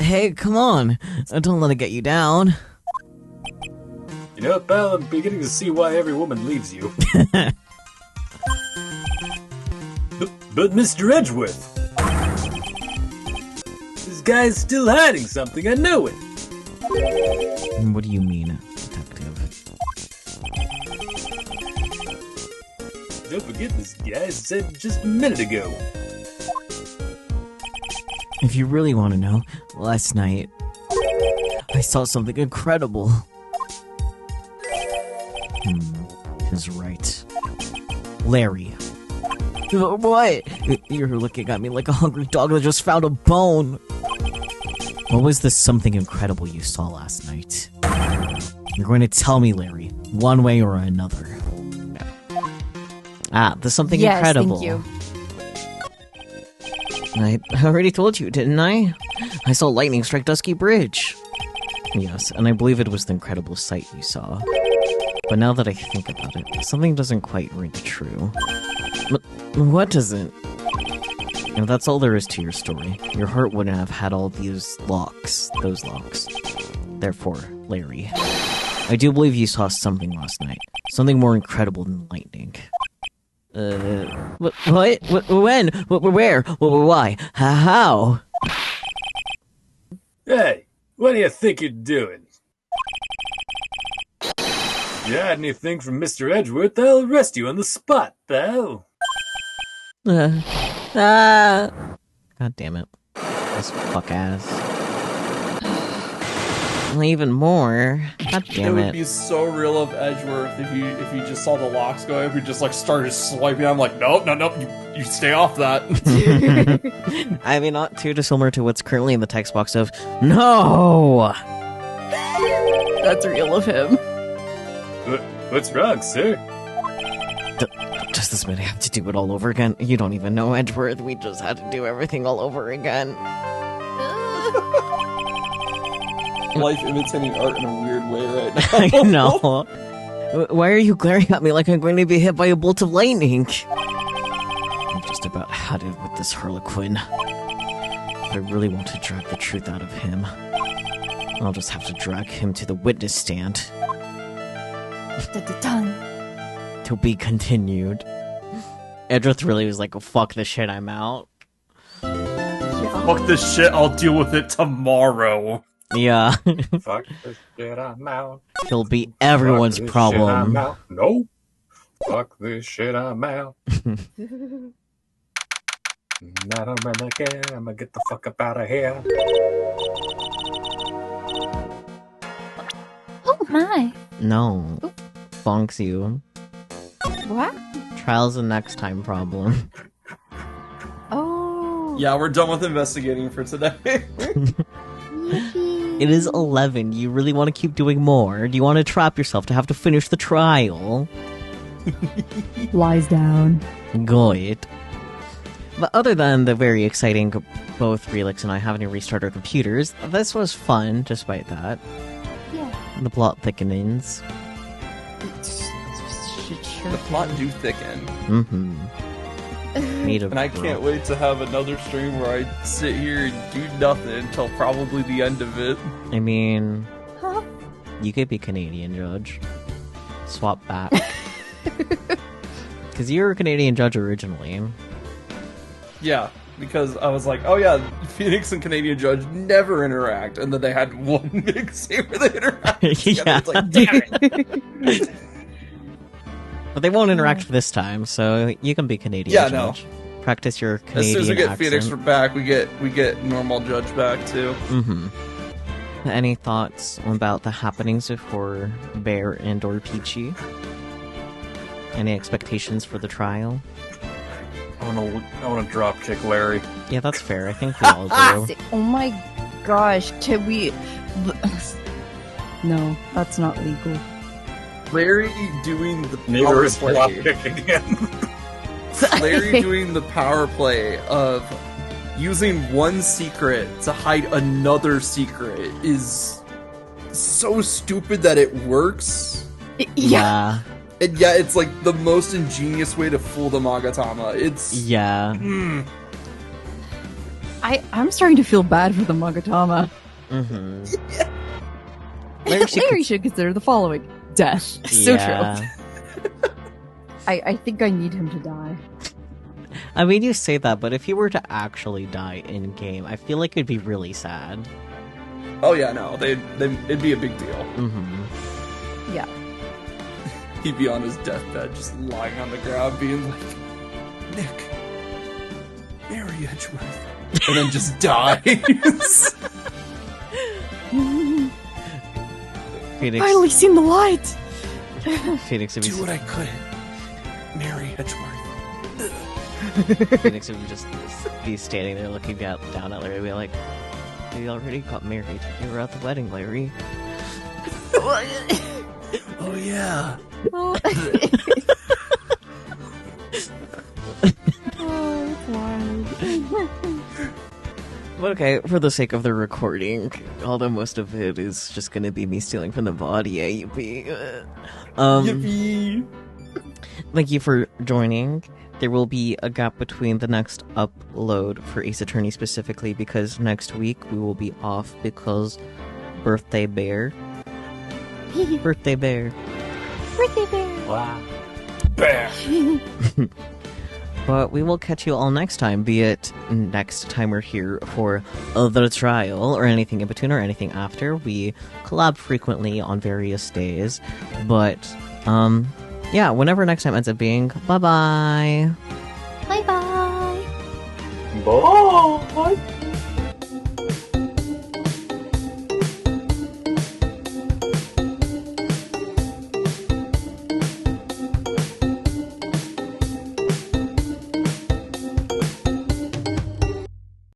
Hey, come on. Don't let it get you down. You know, pal, I'm beginning to see why every woman leaves you. But Mr. Edgeworth, this guy's still hiding something, I know it. What do you mean, detective? Don't forget this guy said just a minute ago. If you really want to know, last night, I saw something incredible. He's right. Larry. What? You're looking at me like a hungry dog that just found a bone. What was the something incredible you saw last night? You're going to tell me, Larry, one way or another. The something incredible. Yes, thank you. I already told you, didn't I? I saw lightning strike Dusky Bridge. Yes, and I believe it was the incredible sight you saw. But now that I think about it, something doesn't quite ring true. But what doesn't? You know, that's all there is to your story. Your heart wouldn't have had all those locks. Therefore, Larry. I do believe you saw something last night. Something more incredible than lightning. What? When? Where? Why? How? Hey, what do you think you're doing? If you had anything from Mr. Edgeworth, I'll arrest you on the spot, though. God damn it. This fuck ass. Even more. God It damn would it. be so real of Edgeworth if you just saw the locks go, if we just like started swiping. I'm like, nope, you stay off that. I mean, not too dissimilar to what's currently in the text box of no. That's real of him. What's wrong, sir? Does this mean I have to do it all over again? You don't even know Edgeworth. We just had to do everything all over again. Life imitating art in a weird way right now. I know. Why are you glaring at me like I'm going to be hit by a bolt of lightning? I'm just about had it with this Harlequin. If I really want to drag the truth out of him, I'll just have to drag him to the witness stand. Dun-dun-dun. To be continued. Edgeworth really was like, oh, fuck this shit, I'm out. Fuck this shit, I'll deal with it tomorrow. Yeah. Fuck this shit, I'm out. He'll be everyone's Fuck this problem. Shit, I'm out. No. Fuck this shit, I'm out. I don't really care. I'm gonna get the fuck up out of here. Oh my. No. Bonks you. What? Trial's a next time problem. Oh. Yeah, we're done with investigating for today. Yippee. It is 11. You really want to keep doing more? Do you want to trap yourself to have to finish the trial? Lies down. Good. But other than the very exciting both Relix and I having to restart our computers, this was fun despite that. Yeah. The plot thickenings. The plot do thicken. Mm-hmm. Made of And I can't wait to have another stream where I sit here and do nothing until probably the end of it. I mean, Huh? you could be Canadian judge. Swap back. Because you were a Canadian judge originally. Yeah, because I was like, oh yeah, Phoenix and Canadian Judge never interact, and then they had one big scene where they interact together. Yeah. It's like, damn it! But they won't interact this time, so you can be Canadian Yeah, judge. Practice your As Canadian soon as we get accent. Phoenix back, we get normal Judge back too. Mm-hmm. Any thoughts about the happenings for Bear and or Peachy? Any expectations for the trial? I wanna drop kick Larry. Yeah, that's fair. I think we all do. Oh my gosh, can we... No, that's not legal. Larry doing the Neither power is drop play. kick again. Larry doing the power play of using one secret to hide another secret is so stupid that it works. Yeah. And yeah, it's like the most ingenious way to fool the Magatama. It's Yeah. I'm starting to feel bad for the Magatama. Mm-hmm. Larry should consider the following. Death. So Yeah. true. I think I need him to die. I mean, you say that, but if he were to actually die in game, I feel like it'd be really sad. oh yeah, no, it'd be a big deal. Mm-hmm. Yeah. He'd be on his deathbed, just lying on the ground, being like, Nick, marry Edgeworth, and then just dies. Phoenix, Finally seen the light! Phoenix would Do what be, I couldn't. Marry Edgeworth. Phoenix would just be standing there looking down at Larry, be like, "We already got married. You were at the wedding, Larry." Oh yeah. Oh, it's wild. But okay, for the sake of the recording, although most of it is just gonna be me stealing from the body, yippee. Yippee. Thank you for joining. There will be a gap between the next upload for Ace Attorney specifically because next week we will be off because birthday bear. Birthday bear. Birthday bear. Wow. Bear. But we will catch you all next time, be it next time we're here for the trial, or anything in between, or anything after. We collab frequently on various days. But, yeah, whenever next time ends up being, bye-bye! Bye bye. Bye.